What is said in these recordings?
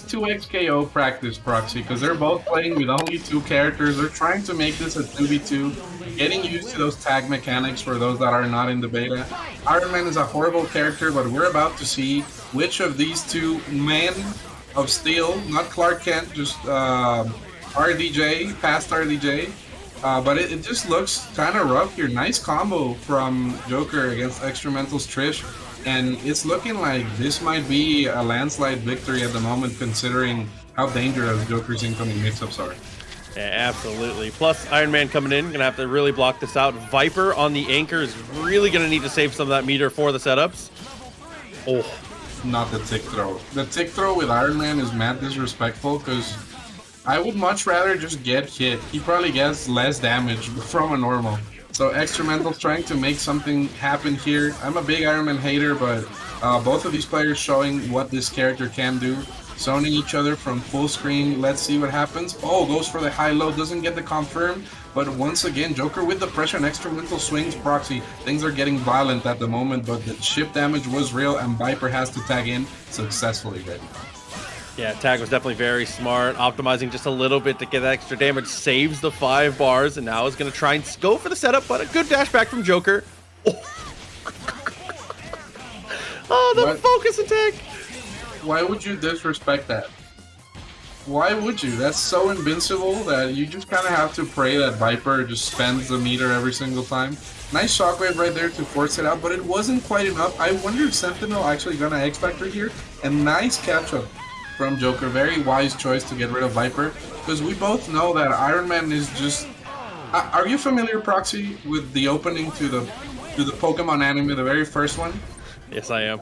2x KO practice, Proxy, because they're both playing with only 2 characters. They're trying to make this a 2v2, getting used to those tag mechanics for those that are not in the beta. Iron Man is a horrible character, but we're about to see which of these 2 men of steel, not Clark Kent, just RDJ, past RDJ. But it just looks kind of rough here. Nice combo from Joker against Extrumentals Trish. And it's looking like this might be a landslide victory at the moment, considering how dangerous Joker's incoming mix-ups are. Yeah, absolutely. Plus, Iron Man coming in, gonna have to really block this out. Viper on the anchor is really gonna need to save some of that meter for the setups. Oh, not the tick throw. The tick throw with Iron Man is mad disrespectful, because I would much rather just get hit. He probably gets less damage from a normal. So Extrumentals trying to make something happen here. I'm a big Iron Man hater, but both of these players showing what this character can do. Zoning each other from full screen. Let's see what happens. Oh, goes for the high-low. Doesn't get the confirm. But once again, Joker with the pressure and Extrumental swings Proxy. Things are getting violent at the moment, but the chip damage was real, and Viper has to tag in successfully right now. Yeah, tag was definitely very smart, optimizing just a little bit to get that extra damage, saves the 5 bars, and now is going to try and go for the setup, but a good dash back from Joker. Oh, the focus attack! Why would you disrespect that? Why would you? That's so invincible that you just kind of have to pray that Viper just spends the meter every single time. Nice shockwave right there to force it out, but it wasn't quite enough. I wonder if Sentinel actually gonna X-Factor here, and nice catch-up from Joker. Very wise choice to get rid of Viper, because we both know that Iron Man is just... are you familiar, Proxy, with the opening to the Pokemon anime, the very first one? Yes, I am.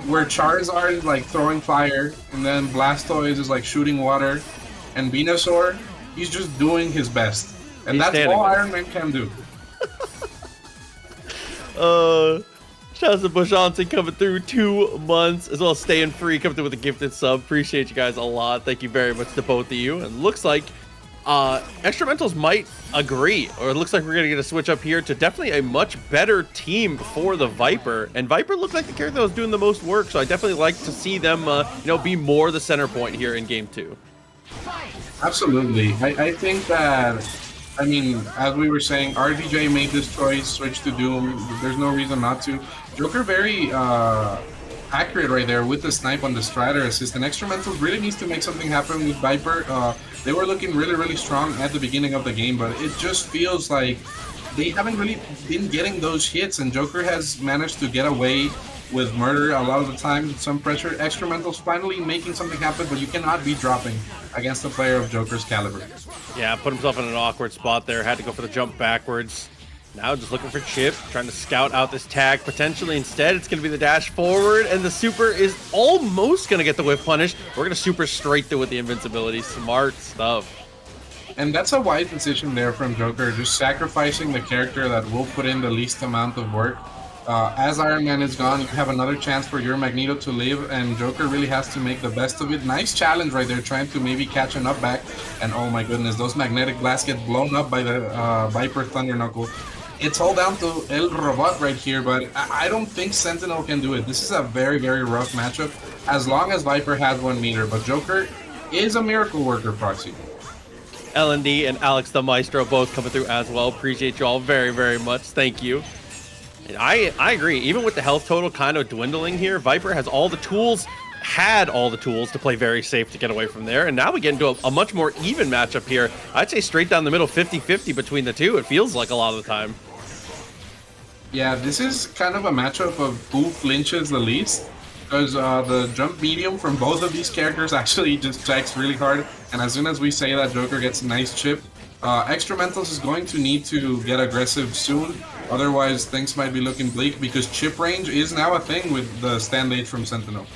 Where Charizard is like throwing fire, and then Blastoise is like shooting water, and Venusaur, he's just doing his best. And that's all Iron Man can do. Shout out to Bojanti coming through 2 months, as well as Staying Free coming through with a gifted sub. Appreciate you guys a lot. Thank you very much to both of you. And looks like Extrumentals might agree, or it looks like we're going to get a switch up here to definitely a much better team for the Viper. And Viper looked like the character that was doing the most work, so I definitely like to see them be more the center point here in Game 2. Absolutely. I think that... I mean, as we were saying, RDJ made this choice, switch to Doom. There's no reason not to. Joker very accurate right there with the snipe on the Strider assist. And Extrumentals really needs to make something happen with Viper. They were looking really, really strong at the beginning of the game, but it just feels like they haven't really been getting those hits. And Joker has managed to get away with murder a lot of the time with some pressure. Extrumentals finally making something happen, but you cannot be dropping against a player of Joker's caliber. Yeah, put himself in an awkward spot there. Had to go for the jump backwards. Now just looking for Chip, trying to scout out this tag. Potentially instead, it's going to be the dash forward, and the super is almost going to get the whiff punish. We're going to super straight through with the invincibility. Smart stuff. And that's a wise decision there from Joker, just sacrificing the character that will put in the least amount of work. As Iron Man is gone, you have another chance for your Magneto to live, and Joker really has to make the best of it. Nice challenge right there, trying to maybe catch an up back. And oh my goodness, those magnetic blasts get blown up by the Viper Thunder Knuckle. It's all down to El Robot right here, but I don't think Sentinel can do it. This is a very, very rough matchup, as long as Viper has 1 meter. But Joker is a miracle worker, Proxy. LND and Alex the Maestro both coming through as well. Appreciate you all very, very much. Thank you. And I agree. Even with the health total kind of dwindling here, Viper has all the tools, had all the tools to play very safe to get away from there. And now we get into a much more even matchup here. I'd say straight down the middle, 50-50 between the two. It feels like a lot of the time. Yeah, this is kind of a matchup of who flinches the least. Because the jump medium from both of these characters actually just checks really hard. And as soon as we say that Joker gets a nice chip, Extrumentals is going to need to get aggressive soon. Otherwise, things might be looking bleak, because chip range is now a thing with the stand H from Sentinel.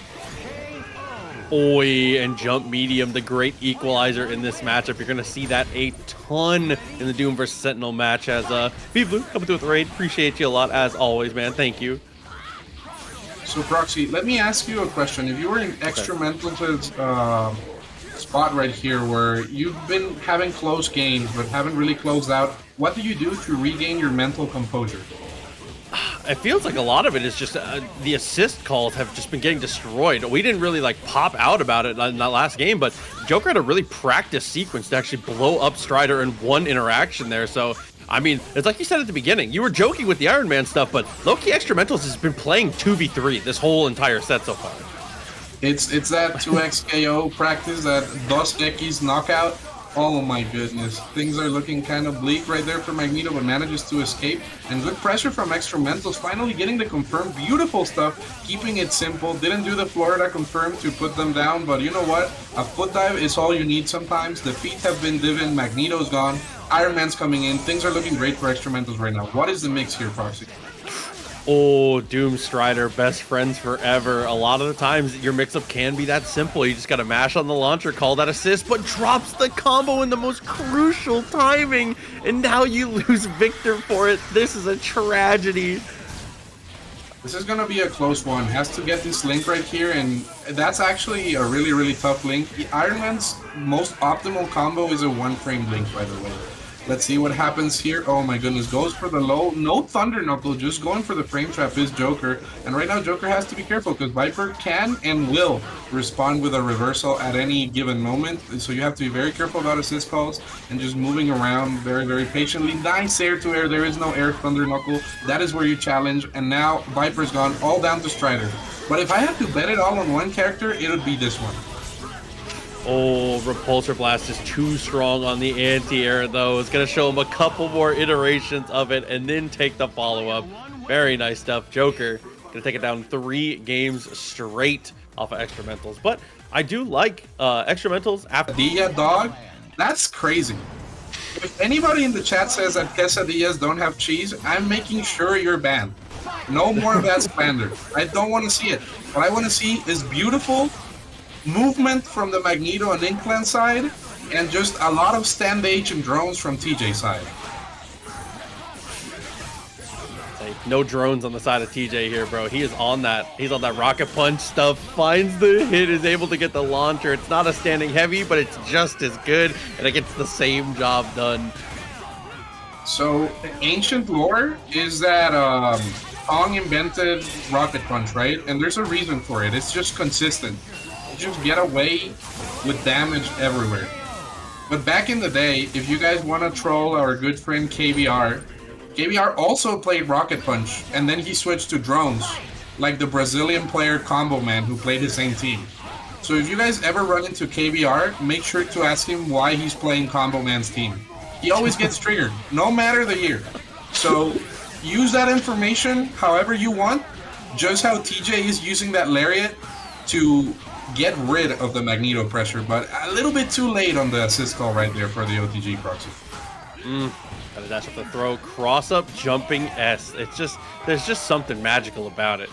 Oi, and jump medium, the great equalizer in this matchup. You're going to see that a ton in the Doom vs. Sentinel match as B-Blue coming through with the raid. Appreciate you a lot as always, man. Thank you. So, Proxy, let me ask you a question. If you were in Extrumentals' spot right here where you've been having close games but haven't really closed out, what do you do to regain your mental composure? it feels like a lot of it is just the assist calls have just been getting destroyed. We didn't really like pop out about it in that last game, but Joker had a really practiced sequence to actually blow up Strider in one interaction there. So, I mean, it's like you said at the beginning, you were joking with the Iron Man stuff, but low-key Extrumentals has been playing 2v3 this whole entire set so far. It's that 2x KO practice, that Dos Equis knockout. Oh my goodness, things are looking kind of bleak right there for Magneto, but manages to escape. And good pressure from Extrumentals, finally getting the confirm. Beautiful stuff, keeping it simple. Didn't do the Florida confirm to put them down, but you know what? A foot dive is all you need sometimes. The feet have been given, Magneto's gone, Iron Man's coming in. Things are looking great for Extrumentals right now. What is the mix here, Proxy? Oh, Doom Strider, best friends forever. A lot of the times your mix-up can be that simple. You just gotta mash on the launcher, call that assist, but drops the combo in the most crucial timing, and now you lose Victor for it. This is a tragedy. This is gonna be a close one. Has to get this link right here, and that's actually a really, really tough link. The Iron Man's most optimal combo is a one-frame link, by the way. Let's see what happens here. Oh my goodness, goes for the low. No Thunder Knuckle, just going for the frame trap is Joker. And right now Joker has to be careful because Viper can and will respond with a reversal at any given moment. So you have to be very careful about assist calls and just moving around very, very patiently. Nice air to air. There is no air Thunder Knuckle. That is where you challenge. And now Viper's gone all down to Strider. But if I had to bet it all on one character, it would be this one. Oh, Repulsor Blast is too strong on the anti-air, though. It's going to show him a couple more iterations of it and then take the follow-up. Very nice stuff. Joker going to take it down 3 games straight off of Extrumentals. But I do like Extrumentals after... Quesadilla, dog? That's crazy. If anybody in the chat says that quesadillas don't have cheese, I'm making sure you're banned. No more of that slander. I don't want to see it. What I want to see is beautiful movement from the Magneto and Inclaa side, and just a lot of stand H and drones from TJ side. No drones on the side of TJ here, bro. He is on that. He's on that rocket punch stuff. Finds the hit, is able to get the launcher. It's not a standing heavy, but it's just as good, and it gets the same job done. So, ancient lore is that Kong invented rocket punch, right? And there's a reason for it. It's just consistent. Just get away with damage everywhere. But back in the day, if you guys want to troll our good friend KBR also played Rocket Punch, and then he switched to drones, like the Brazilian player Combo Man who played his same team. So if you guys ever run into KBR, make sure to ask him why he's playing Combo Man's team. He always gets triggered, no matter the year. So use that information however you want, just how TJ is using that Lariat to get rid of the Magneto pressure, but a little bit too late on the assist call right there for the OTG Proxy. Gotta dash up the throw, cross up, jumping S. It's just, there's just something magical about it.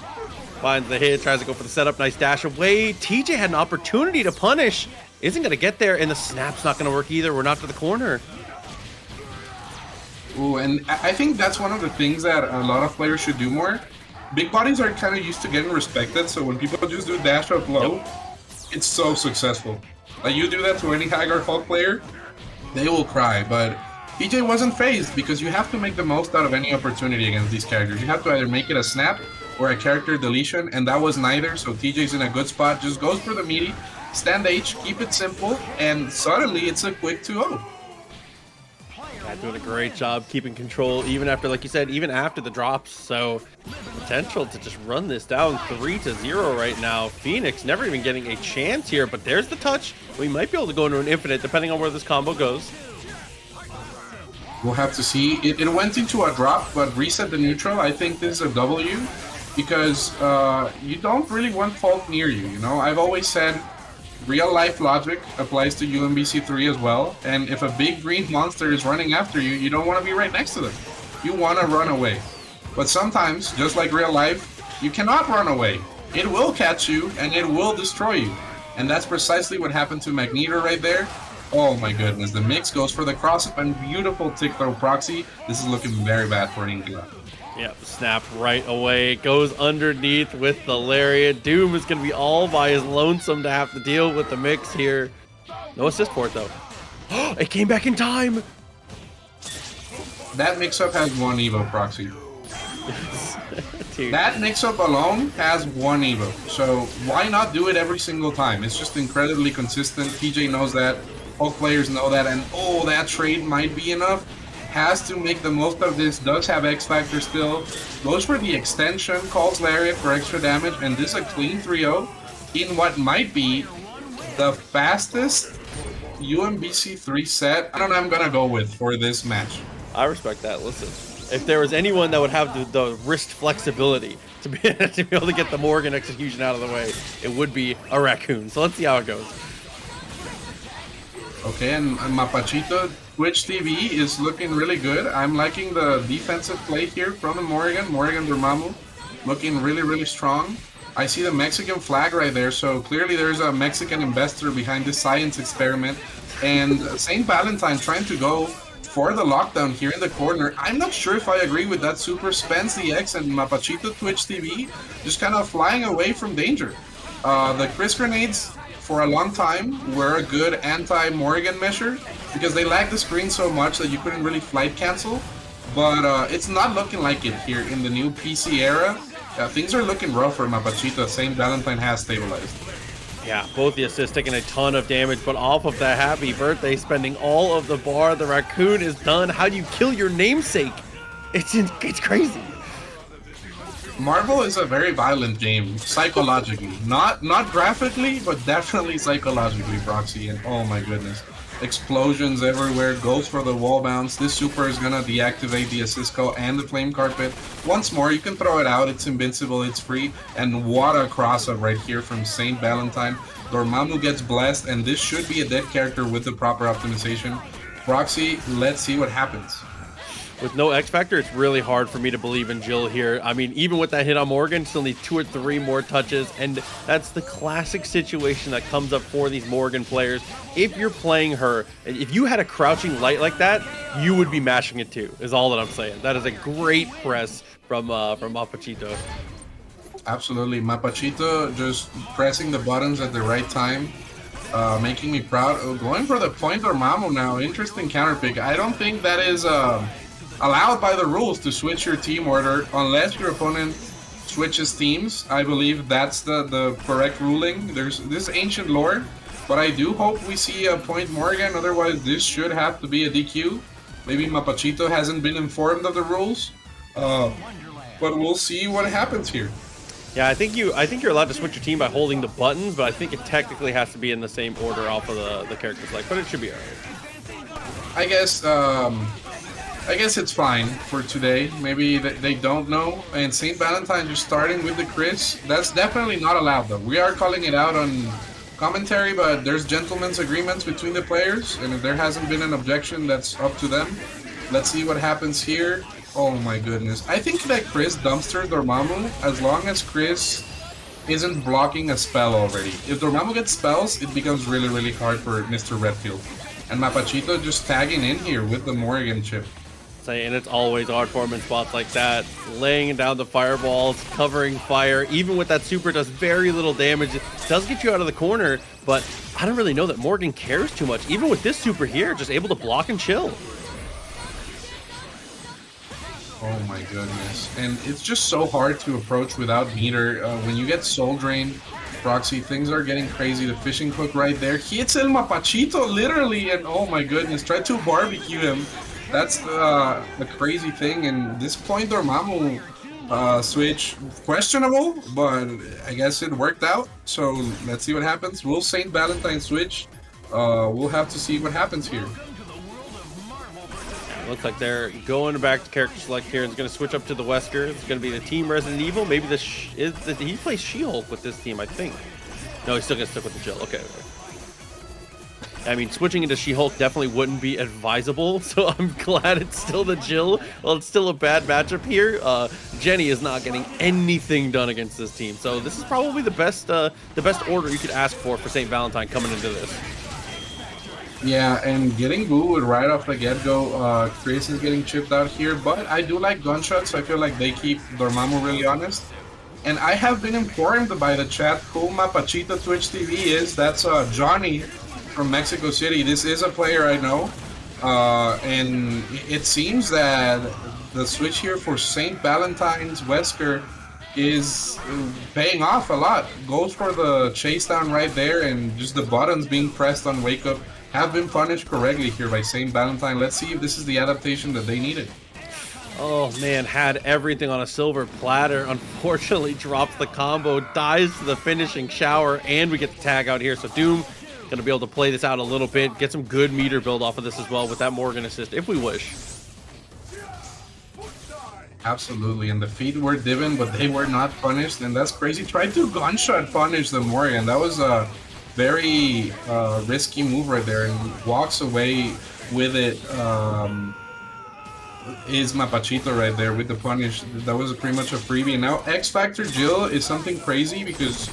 Finds the hit, tries to go for the setup, nice dash away. TJ had an opportunity to punish, isn't gonna get there, and the snap's not gonna work either. We're not to the corner. Ooh, and I think that's one of the things that a lot of players should do more. Big bodies are kind of used to getting respected, so when people just do dash up low, it's so successful. Like, you do that to any Haggar Hulk player, they will cry, but TJ wasn't phased because you have to make the most out of any opportunity against these characters. You have to either make it a snap or a character deletion, and that was neither, so TJ's in a good spot, just goes for the meaty, stand H, keep it simple, and suddenly it's a quick 2-0. Doing a great job keeping control, even after, like you said, even after the drops. So potential to just run this down 3-0 right now. Phoenix never even getting a chance here, but there's the touch. We might be able to go into an infinite depending on where this combo goes. We'll have to see. It went into a drop, but reset the neutral. I think this is a W because you don't really want Hulk near you, you know? I've always said real life logic applies to UMvC3 as well, and if a big green monster is running after you, you don't want to be right next to them. You want to run away. But sometimes, just like real life, you cannot run away. It will catch you, and it will destroy you. And that's precisely what happened to Magneto right there. Oh my goodness, the mix goes for the cross-up and beautiful tick throw proxy. This is looking very bad for Inclaa. Yep, snap right away. Goes underneath with the Lariat. Doom is going to be all by his lonesome to have to deal with the mix here. No assist for it, though. It came back in time. That mix-up has one Evo proxy. Dude. That mix-up alone has 1 Evo, so why not do it every single time? It's just incredibly consistent. TJ knows that, all players know that, and oh, that trade might be enough. Has to make the most of this, does have X-Factor still. Goes for the extension, calls Lariat for extra damage, and this is a clean 3-0 in what might be the fastest UMvC3 set I'm gonna go with for this match. I respect that. Listen, if there was anyone that would have the wrist flexibility to be able to get the Morrigan execution out of the way, it would be a Raccoon. So let's see how it goes. Okay, and Mapachitottv is looking really good. I'm liking the defensive play here from the Morrigan Dormammu, looking really, really strong. I see the Mexican flag right there, so clearly there's a Mexican investor behind this science experiment. And St. Valentine trying to go for the lockdown here in the corner. I'm not sure if I agree with that super. Spends the X and Mapachitottv just kind of flying away from danger. The Chris grenades for a long time were a good anti-Morrigan measure because they lagged the screen so much that you couldn't really flight cancel. But it's not looking like it here in the new PC era. Things are looking rough for Mapachito. St. Valentine has stabilized. Yeah, both the assists taking a ton of damage, but off of that happy birthday, spending all of the bar. The Raccoon is done. How do you kill your namesake? It's crazy. Marvel is a very violent game, psychologically. Not graphically, but definitely psychologically, Proxy. And oh my goodness. Explosions everywhere, goes for the wall bounce. This super is gonna deactivate the assist call and the flame carpet. Once more, you can throw it out, it's invincible, it's free. And what a cross-up right here from St. Valentine. Dormammu gets blessed, and this should be a dead character with the proper optimization. Proxy, let's see what happens. With no X Factor, it's really hard for me to believe in Jill here. I mean, even with that hit on Morrigan, still need 2 or 3 more touches, and that's the classic situation that comes up for these Morrigan players. If you're playing her, if you had a crouching light like that, you would be mashing it too, is all that I'm saying. That is a great press from Mapachito. Absolutely. Mapachito just pressing the buttons at the right time, making me proud. Oh, going for the point Dormammu now. Interesting counter pick. I don't think that is allowed by the rules to switch your team order unless your opponent switches teams. I believe that's the correct ruling. There's this ancient lore, but I do hope we see a point Morrigan. Otherwise, this should have to be a DQ. Maybe Mapachito hasn't been informed of the rules, but we'll see what happens here. Yeah, I think you're allowed to switch your team by holding the buttons, but I think it technically has to be in the same order off of the character select, but it should be alright. I guess it's fine for today. Maybe they don't know. And St. Valentine just starting with the Chris. That's definitely not allowed though. We are calling it out on commentary, but there's gentlemen's agreements between the players. And if there hasn't been an objection, that's up to them. Let's see what happens here. Oh my goodness. I think that Chris dumpsters Dormammu as long as Chris isn't blocking a spell already. If Dormammu gets spells, it becomes really, really hard for Mr. Redfield. And Mapachito just tagging in here with the Morrigan chip. And it's always hard for him in spots like that. Laying down the fireballs, covering fire. Even with that super, does very little damage. It does get you out of the corner, but I don't really know that Morrigan cares too much. Even with this super here, just able to block and chill. Oh my goodness. And it's just so hard to approach without meter. When you get soul drain, Proxy, things are getting crazy. The fishing hook right there. Hits El Mapachito literally, and oh my goodness, tried to barbecue him. That's the crazy thing. And this point Dormammu switch, questionable, but I guess it worked out. So let's see what happens. Will St. Valentine switch? We'll have to see what happens here. Looks like they're going back to character select here. It's going to switch up to the Wesker. It's going to be the Team Resident Evil. Maybe he plays She-Hulk with this team, I think. No, he's still going to stick with the Jill. Okay. I mean, switching into She-Hulk definitely wouldn't be advisable, so I'm glad it's still the Jill. Well, it's still a bad matchup here. Jenny is not getting anything done against this team, so this is probably the best order you could ask for St. Valentine coming into this. Yeah, and getting booed right off the get-go. Chris is getting chipped out here, but I do like gunshots, so I feel like they keep Dormammu really honest. And I have been informed by the chat who Mapachitottv is. That's Johnny from Mexico City. This is a player I know. And it seems that the switch here for St. Valentine's Wesker is paying off a lot. Goes for the chase down right there, and just the buttons being pressed on Wake Up have been punished correctly here by St. Valentine. Let's see if this is the adaptation that they needed. Oh man, had everything on a silver platter. Unfortunately drops the combo, dies to the finishing shower, and we get the tag out here. So Doom gonna be able to play this out a little bit, get some good meter build off of this as well with that Morrigan assist if we wish. Absolutely, and the feet were given, but they were not punished, and that's crazy. Tried to gunshot punish the Morrigan. That was a very risky move right there, and walks away with it. Is Mapachito right there with the punish. That was pretty much a freebie. And now X Factor Jill is something crazy because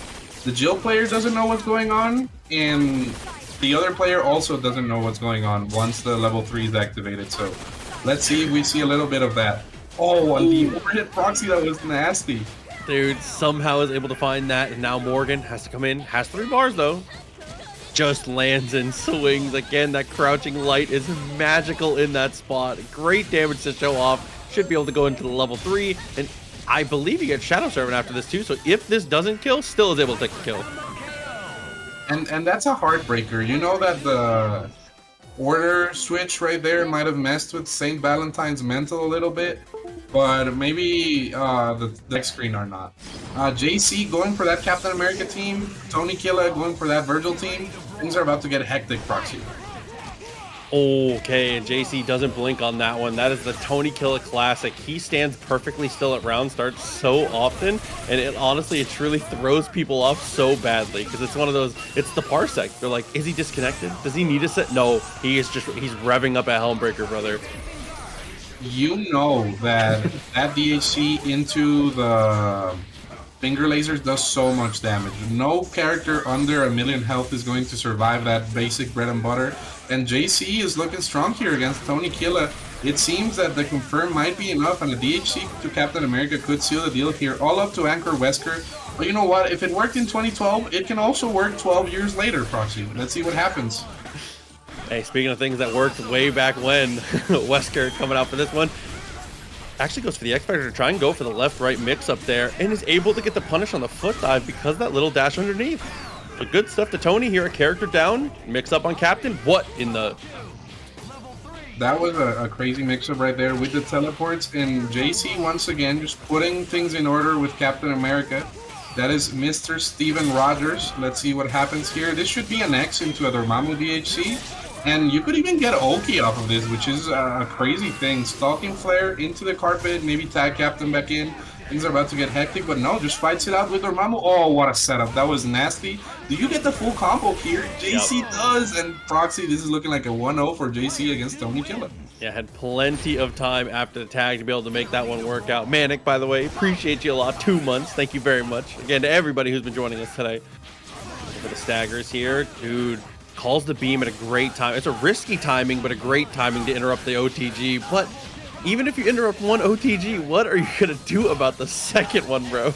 the Jill player doesn't know what's going on, and the other player also doesn't know what's going on once the level 3 is activated. So let's see if we see a little bit of that. Oh, and the overhit proxy, that was nasty. Dude somehow is able to find that, and now Morgan has to come in. Has 3 bars though. Just lands and swings. Again, that crouching light is magical in that spot. Great damage to show off. Should be able to go into the level 3. And I believe you get Shadow Servant after this too. So if this doesn't kill, still is able to take the kill. And that's a heartbreaker. You know that the order switch right there might have messed with St. Valentine's mental a little bit, but maybe the next screen are not. JC going for that Captain America team, Tony Kila going for that Vergil team. Things are about to get hectic, Proxy. Okay, and JC doesn't blink on that one. That is the Tony Kila classic. He stands perfectly still at round starts so often, and it honestly, it truly throws people off so badly because it's one of those, it's the parsec. They're like, is he disconnected? Does he need a set? No, he's revving up at Helmbreaker, brother. You know that that DHC into the finger lasers does so much damage. No character under 1,000,000 health is going to survive that basic bread and butter. And JC is looking strong here against Tony Kila. It seems that the confirm might be enough, and the DHC to Captain America could seal the deal here. All up to Anchor Wesker. But you know what? If it worked in 2012, it can also work 12 years later, Proxy. Let's see what happens. Hey, speaking of things that worked way back when, Wesker coming out for this one. Actually goes for the X Factor to try and go for the left-right mix up there, and is able to get the punish on the foot dive because of that little dash underneath. But good stuff to Tony here, a character down, mix up on Captain. What in the... That was a crazy mix-up right there with the teleports, and JC once again just putting things in order with Captain America. That is Mr. Steven Rogers. Let's see what happens here. This should be an X into a Dormammu DHC. And you could even get Oki off of this, which is a crazy thing. Stalking Flare into the carpet, maybe tag Captain back in. Things are about to get hectic, but no, just fights it out with Dormammu. Oh, what a setup. That was nasty. Do you get the full combo here? JC does, and Proxy, this is looking like a 1-0 for JC against Tony Kila. Yeah, had plenty of time after the tag to be able to make that one work out. Manic, by the way, appreciate you a lot. 2 months. Thank you very much. Again, to everybody who's been joining us today. For the staggers here. Dude. Calls the beam at a great time. It's a risky timing, but a great timing to interrupt the OTG. But even if you interrupt one OTG, what are you going to do about the second one, bro?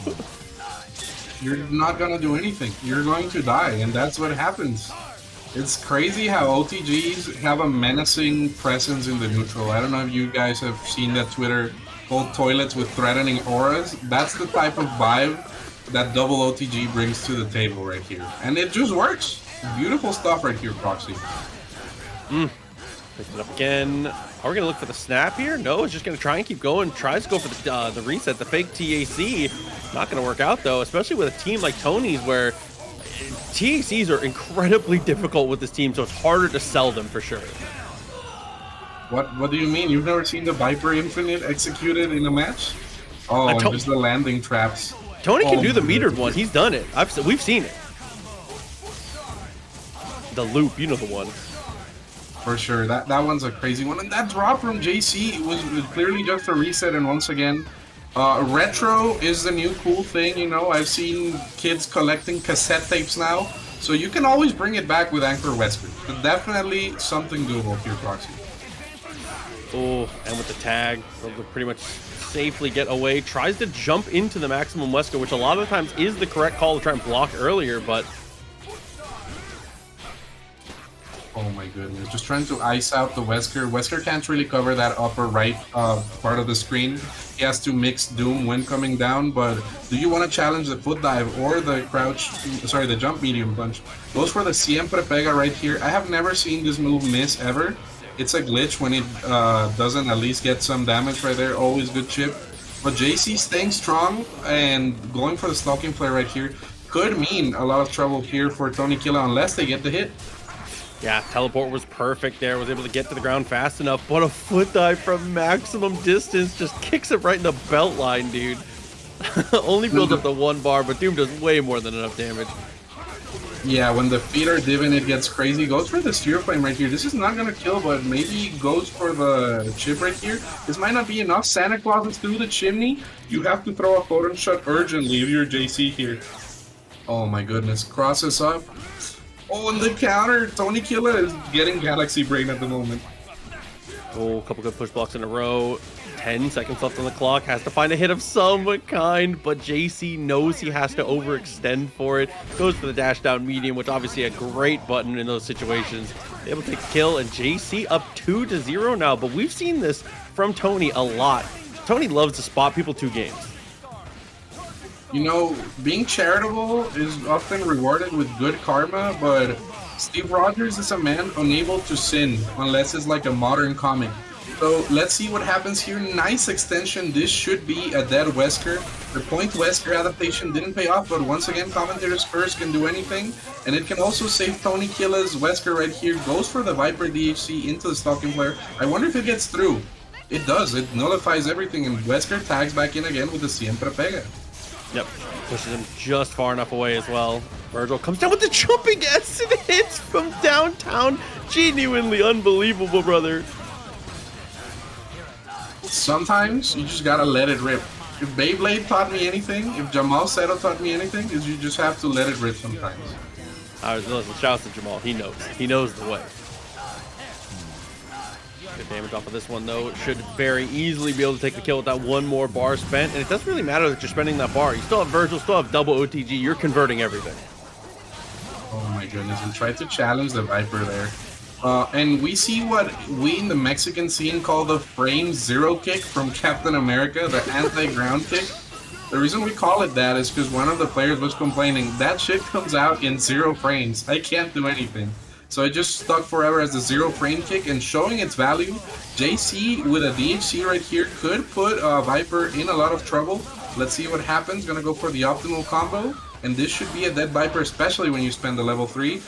You're not going to do anything. You're going to die, and that's what happens. It's crazy how OTGs have a menacing presence in the neutral. I don't know if you guys have seen that Twitter called toilets with threatening auras. That's the type of vibe that double OTG brings to the table right here. And it just works. Beautiful stuff right here, Proxy. Pick it up again. Are we going to look for the snap here? No, it's just going to try and keep going. Tries to go for the reset, the fake TAC. Not going to work out, though, especially with a team like Tony's where TACs are incredibly difficult with this team, so it's harder to sell them for sure. What do you mean? You've never seen the Viper Infinite executed in a match? Oh, and just the landing traps. Tony can do the metered one. He's done it. We've seen it. The loop, you know the one. For sure, that one's a crazy one. And that drop from JC was clearly just a reset, and once again, retro is the new cool thing, you know. I've seen kids collecting cassette tapes now, so you can always bring it back with Anchor Wesker. But definitely something doable here, Proxy. Oh, and with the tag, they'll pretty much safely get away. Tries to jump into the maximum Wesker, which a lot of the times is the correct call to try and block earlier, but Oh my goodness. Just trying to ice out the Wesker. Wesker can't really cover that upper right part of the screen. He has to mix Doom when coming down, but do you want to challenge the foot dive or the crouch, sorry, the jump medium punch? Goes for the Siempre Pega right here. I have never seen this move miss ever. It's a glitch when it doesn't at least get some damage right there. Always good chip. But JC staying strong and going for the stalking flare right here could mean a lot of trouble here for Tony Kila unless they get the hit. Yeah, teleport was perfect there. Was able to get to the ground fast enough, but a foot dive from maximum distance just kicks it right in the belt line, dude. Only builds up the 1 bar, but Doom does way more than enough damage. Yeah, when the feet are divin, it gets crazy. Goes for the steer flame right here. This is not gonna kill, but maybe goes for the chip right here. This might not be enough. Santa Claus is through the chimney. You have to throw a photon shot urgently if you're JC here. Oh my goodness. Crosses up. Oh, and the counter. Tony Kila is getting Galaxy Brain at the moment. Oh, a couple good push blocks in a row. 10 seconds left on the clock. Has to find a hit of some kind, but JC knows he has to overextend for it. Goes for the dash down medium, which obviously a great button in those situations. Able to take a kill, and JC up 2-0 now, but we've seen this from Tony a lot. Tony loves to spot people 2 games. You know, being charitable is often rewarded with good karma, but Steve Rogers is a man unable to sin unless it's like a modern comic. So let's see what happens here. Nice extension. This should be a dead Wesker. The point Wesker adaptation didn't pay off, but once again, Commentator's Curse can do anything. And it can also save Tony Kila's Wesker right here. Goes for the Viper DHC into the stalking flare. I wonder if it gets through. It does. It nullifies everything, and Wesker tags back in again with the Siempre Pega. Yep, pushes him just far enough away as well. Vergil comes down with the jumping S and hits from downtown. Genuinely unbelievable, brother. Sometimes you just gotta let it rip. If Beyblade taught me anything, if Jamal Seto taught me anything, is you just have to let it rip sometimes. Listen, shouts to Jamal. He knows. He knows the way. Good damage off of this one, though. Should very easily be able to take the kill with that 1 more bar spent. And it doesn't really matter that you're spending that bar. You still have Vergil, still have double OTG. You're converting everything. Oh my goodness. And tried to challenge the Viper there. And we see what we in the Mexican scene call the frame 0 kick from Captain America, the anti-ground kick. The reason we call it that is because one of the players was complaining, that shit comes out in 0 frames. I can't do anything. So it just stuck forever as a 0 frame kick, and showing its value, JC with a DHC right here could put Viper in a lot of trouble. Let's see what happens. Gonna go for the optimal combo, and this should be a dead Viper, especially when you spend the level 3.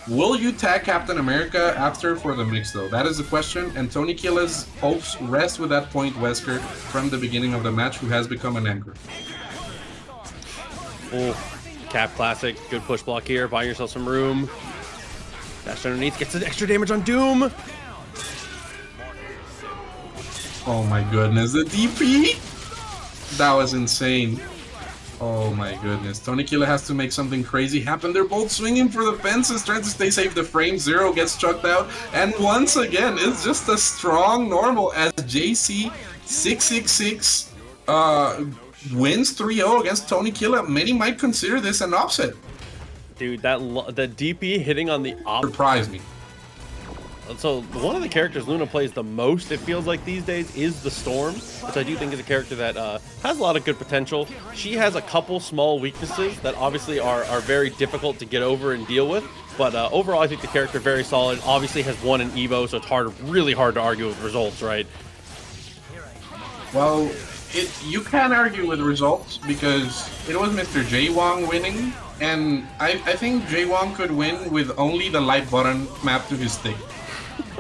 Will you tag Captain America after for the mix, though? That is the question, and Tony Kila's hopes rest with that point Wesker from the beginning of the match, who has become an anchor. Oh, Cap Classic. Good push block here. Buying yourself some room. Dash underneath, gets the extra damage on Doom. Oh my goodness, the DP? That was insane. Oh my goodness. Tony Kila has to make something crazy happen. They're both swinging for the fences, trying to stay safe. The frame 0 gets chucked out. And once again, it's just a strong normal as JC666 wins 3-0 against Tony Kila. Many might consider this an upset. Dude, the DP hitting on the op Surprised me. So one of the characters Luna plays the most, it feels like these days, is the Storm, which I do think is a character that has a lot of good potential. She has a couple small weaknesses that obviously are very difficult to get over and deal with, but overall I think the character very solid. Obviously has won an Evo, so it's really hard to argue with results, right? Well, you can argue with results because it was Mr. J Wong winning, and I think J Wong could win with only the light button mapped to his stick.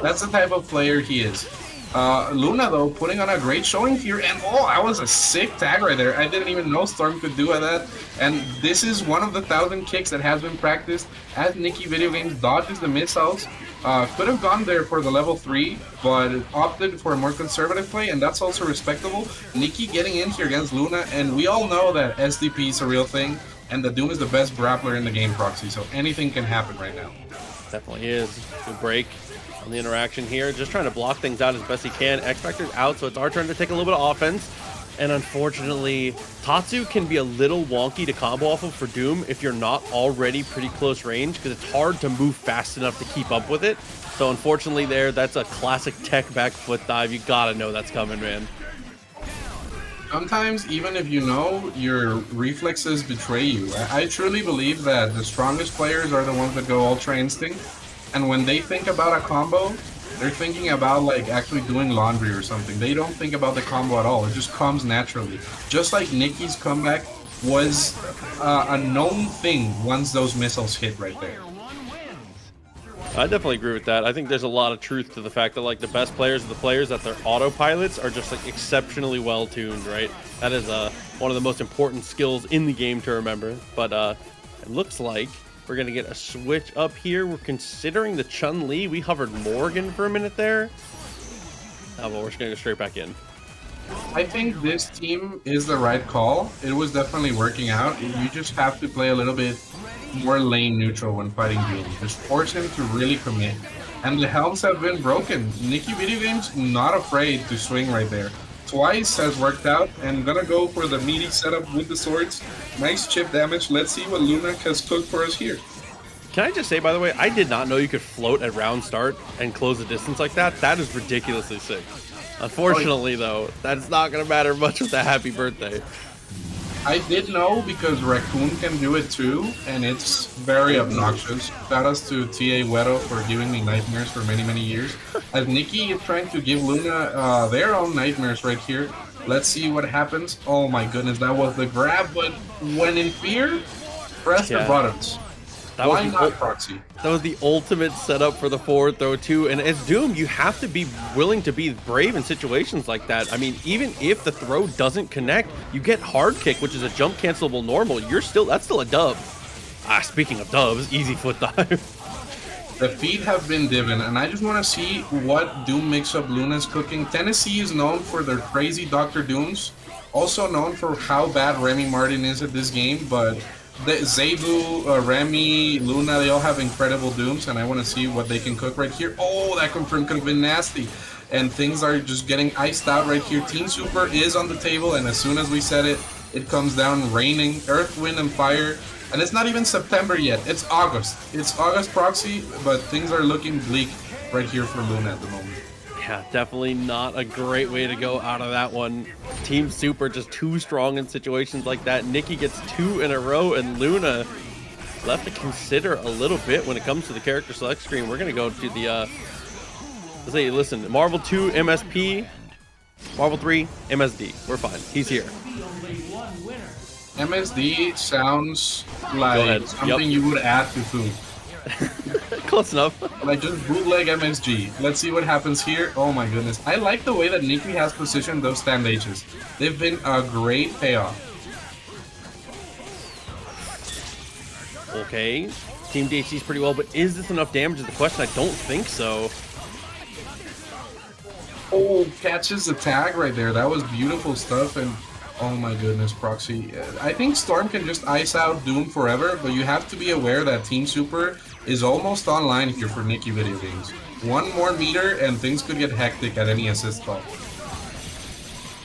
That's the type of player he is. Luna, though, putting on a great showing here, and oh, that was a sick tag right there. I didn't even know Storm could do that. And this is one of the 1,000 kicks that has been practiced as Nicky Videogames dodges the missiles. Could have gone there for the level 3, but opted for a more conservative play, and that's also respectable. Nicky getting in here against Luna, and we all know that SDP is a real thing, and the Doom is the best grappler in the game, Proxy, so anything can happen right now. Definitely is. Good break on the interaction here. Just trying to block things out as best he can. X Factor's out, so it's our turn to take a little bit of offense. And unfortunately, Tatsu can be a little wonky to combo off of for Doom if you're not already pretty close range, because it's hard to move fast enough to keep up with it. So unfortunately that's a classic tech back foot dive. You gotta know that's coming, man. Sometimes, even if you know, your reflexes betray you. I truly believe that the strongest players are the ones that go Ultra Instinct, and when they think about a combo, they're thinking about like actually doing laundry or something. They don't think about the combo at all. It just comes naturally. Just like Nicky's comeback was a known thing once those missiles hit right there. I definitely agree with that. I think there's a lot of truth to the fact that like the best players are the players that their autopilots are just like exceptionally well tuned, right? That is one of the most important skills in the game to remember. But it looks like we're gonna get a switch up here. We're considering the Chun-Li. We hovered Morrigan for a minute there. Oh, well, we're just gonna go straight back in. I think this team is the right call. It was definitely working out. You just have to play a little bit more lane neutral when fighting Doom. Just force him to really commit. And the helms have been broken. Nicky Videogames not afraid to swing right there. Twice has worked out, and gonna go for the meaty setup with the swords. Nice chip damage. Let's see what Luna has cooked for us here. Can I just say, by the way, I did not know you could float at round start and close the distance like that. That is ridiculously sick. Unfortunately, though, that's not going to matter much with that happy birthday. I did know because Raccoon can do it too, and it's very obnoxious. Shout outs to TJINR for giving me nightmares for many, many years. As Nicky is trying to give Luna their own nightmares right here. Let's see what happens. Oh my goodness, that was the grab, but when in fear, press the buttons. Why not proxy? That was the ultimate setup for the forward throw too. And as Doom, you have to be willing to be brave in situations like that. I mean, even if the throw doesn't connect, you get hard kick, which is a jump cancelable normal. That's still a dub. Speaking of dubs, easy foot dive. The feet have been given, and I just want to see what Doom mix-up Luna's cooking. Tennessee is known for their crazy Dr. Dooms, also known for how bad Remy Martin is at this game, but Zebu, Remy, Luna, they all have incredible Dooms, and I want to see what they can cook right here. Oh, that confirm could have been nasty. And things are just getting iced out right here. Team Super is on the table, and as soon as we said it, it comes down raining, earth, wind, and fire. And it's not even September yet. It's August. It's August proxy, but things are looking bleak right here for Luna at the moment. Yeah, definitely not a great way to go out of that one. Team Super just too strong in situations like that. Nicky gets 2 in a row, and Luna left to consider a little bit when it comes to the character select screen. We're going to go to the, let's say, listen, Marvel 2, MSP, Marvel 3, MSD. We're fine. He's here. MSD sounds like something you would add to food. Close enough. Like just bootleg MSG. Let's see what happens here. Oh my goodness. I like the way that Nicky has positioned those stand H's. They've been a great payoff. Okay. Team DHC's pretty well, but is this enough damage is the question. I don't think so. Oh, catches the tag right there. That was beautiful stuff. And oh my goodness, Proxy. I think Storm can just ice out Doom forever, but you have to be aware that Team Super is almost online here for Nicky Videogames. One more meter and things could get hectic at any assist call.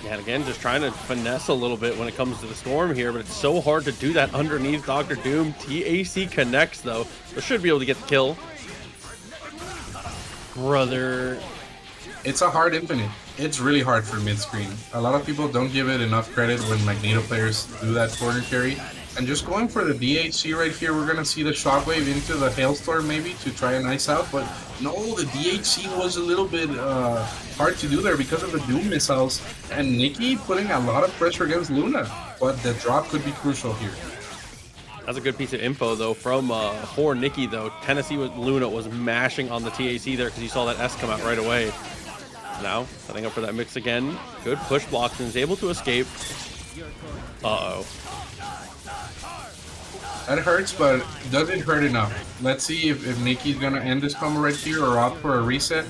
Yeah, and again, just trying to finesse a little bit when it comes to the Storm here, but it's so hard to do that underneath Dr. Doom. TAC connects, though. They should be able to get the kill. Brother. It's a hard infinite. It's really hard for mid-screen. A lot of people don't give it enough credit when Magneto players do that corner carry. And just going for the DHC right here, we're going to see the Shockwave into the Hailstorm maybe to try and ice out. But no, the DHC was a little bit hard to do there because of the Doom missiles. And Nicky putting a lot of pressure against Luna. But the drop could be crucial here. That's a good piece of info, though, from for Nicky, though. Tennessee with Luna was mashing on the TAC there because you saw that S come out right away. Now, setting up for that mix again. Good push blocks and is able to escape. Uh-oh. That hurts, but does it hurt enough? Let's see if Nicky's gonna end this combo right here or opt for a reset.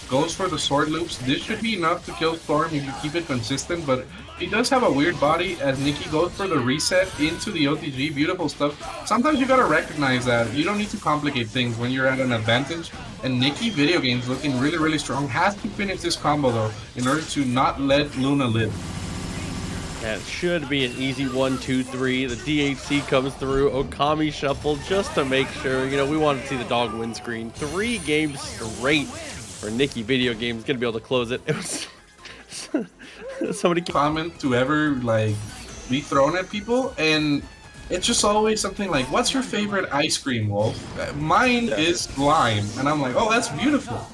Goes for the sword loops. This should be enough to kill Storm if you keep it consistent, but he does have a weird body as Nicky goes for the reset into the OTG. Beautiful stuff. Sometimes you gotta recognize that you don't need to complicate things when you're at an advantage. And Nicky Videogames looking really, really strong. Has to finish this combo though in order to not let Luna live. That should be an easy 1, 2, 3. The DHC comes through. Okami shuffle just to make sure. You know, we want to see the dog win screen. 3 games straight for Nicky Videogames. Gonna be able to close it. It was somebody comment to ever like be thrown at people, and it's just always something like, "What's your favorite ice cream, Wolf?" Mine is lime, and I'm like, "Oh, that's beautiful."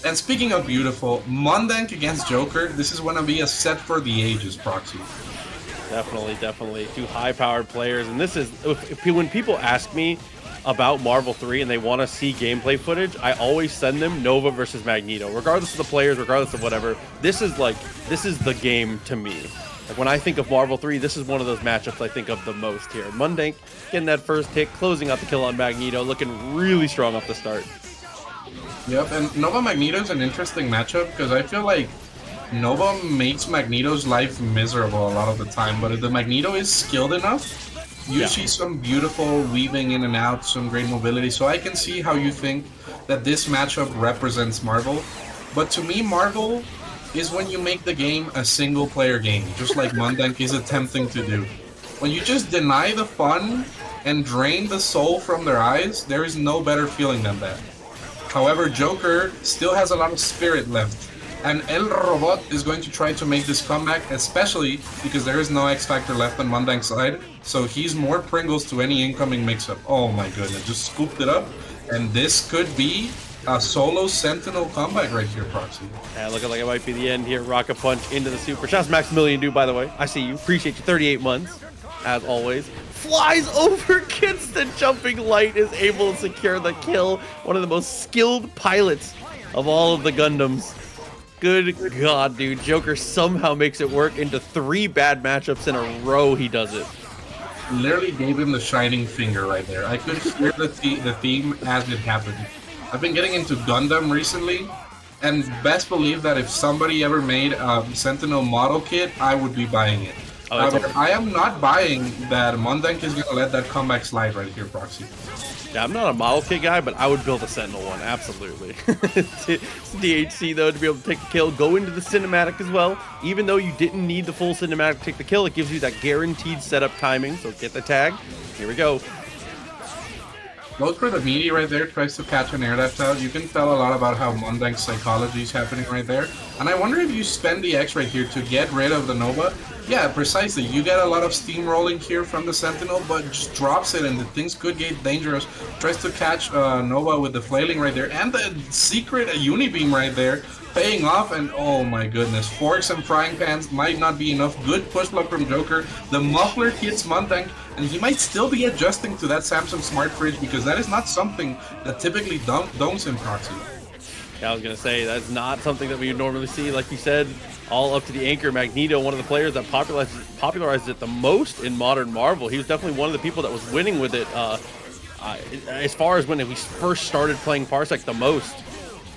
And speaking of beautiful, Mundank against Joker. This is gonna be a set for the ages, Proxy. Definitely. 2 high-powered players, and this is when people ask me about Marvel 3 and they want to see gameplay footage, I always send them Nova versus Magneto, regardless of the players, regardless of whatever. This is the game to me. Like when I think of Marvel 3, this is one of those matchups I think of the most here. Mundank getting that first hit, closing out the kill on Magneto, looking really strong off the start. Yep, and Nova Magneto is an interesting matchup because I feel like Nova makes Magneto's life miserable a lot of the time, but if the Magneto is skilled enough, you see some beautiful weaving in and out, some great mobility, so I can see how you think that this matchup represents Marvel. But to me, Marvel is when you make the game a single-player game, just like Mundank is attempting to do. When you just deny the fun and drain the soul from their eyes, there is no better feeling than that. However, Joker still has a lot of spirit left. And El Robot is going to try to make this comeback, especially because there is no X Factor left on Mundank's side, so he's more Pringles to any incoming mix-up. Oh my goodness, just scooped it up, and this could be a solo Sentinel comeback right here, Proxy. Yeah, looking like it might be the end here. Rocket Punch into the super. Shouts Maximilian, dude, by the way. I see you. Appreciate you. 38 months, as always. Flies over, gets the jumping light, is able to secure the kill. One of the most skilled pilots of all of the Gundams. Good God, dude. Joker somehow makes it work into 3 bad matchups in a row. He does it. Literally gave him the shining finger right there. I could hear the theme as it happened. I've been getting into Gundam recently, and best believe that if somebody ever made a Sentinel model kit, I would be buying it. However, I am not buying that Mundank is going to let that comeback slide right here, Proxy. Yeah, I'm not a model kit guy, but I would build a Sentinel one, absolutely. DHC, though, to be able to take the kill, go into the cinematic as well. Even though you didn't need the full cinematic to take the kill, it gives you that guaranteed setup timing, so get the tag. Here we go. Goes for the meaty right there, tries to catch an air dash out. You can tell a lot about how Mundank's psychology is happening right there. And I wonder if you spend the X right here to get rid of the Nova. Yeah, precisely. You get a lot of steam rolling here from the Sentinel, but just drops it and the things could get dangerous. Tries to catch Nova with the flailing right there. And the secret Unibeam right there, paying off. And oh my goodness, forks and frying pans might not be enough. Good push block from Joker. The muffler hits Mundank, and he might still be adjusting to that Samsung Smart Fridge because that is not something that typically domes in Proxy. Yeah, I was going to say, that's not something that we would normally see. Like you said, all up to the anchor. Magneto, one of the players that popularized it the most in modern Marvel. He was definitely one of the people that was winning with it as far as when we first started playing Parsec the most.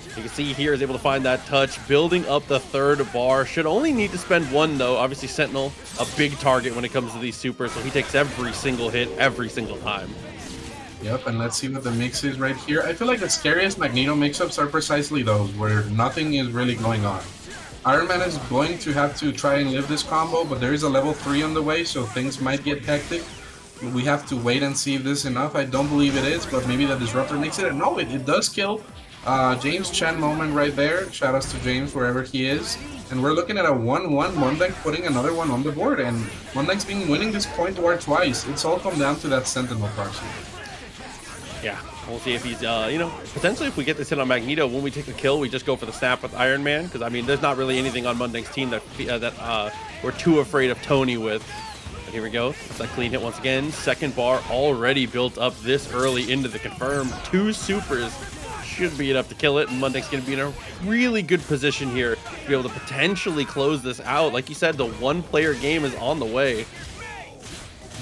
You can see here is able to find that touch, building up the 3rd bar. Should only need to spend 1, though. Obviously, Sentinel, a big target when it comes to these supers, so he takes every single hit every single time. Yep, and let's see what the mix is right here. I feel like the scariest Magneto mix-ups are precisely those, where nothing is really going on. Iron Man is going to have to try and live this combo, but there is a level 3 on the way, so things might get hectic. We have to wait and see if this is enough. I don't believe it is, but maybe the Disruptor makes it. And no, it does kill. James Chen moment right there. Shout outs to James wherever he is. And we're looking at a 1-1, Mundank putting another one on the board. And Mundank's been winning this point war twice. It's all come down to that Sentinel Proxy. Yeah, we'll see if he's, potentially if we get this hit on Magneto, when we take the kill, we just go for the snap with Iron Man. Because, I mean, there's not really anything on Mundank's team that we're too afraid of Tourney with. But here we go. That's that clean hit once again. 2nd bar already built up this early into the confirm. 2 supers should be enough to kill it. And Mundank's going to be in a really good position here to be able to potentially close this out. Like you said, the 1-player game is on the way.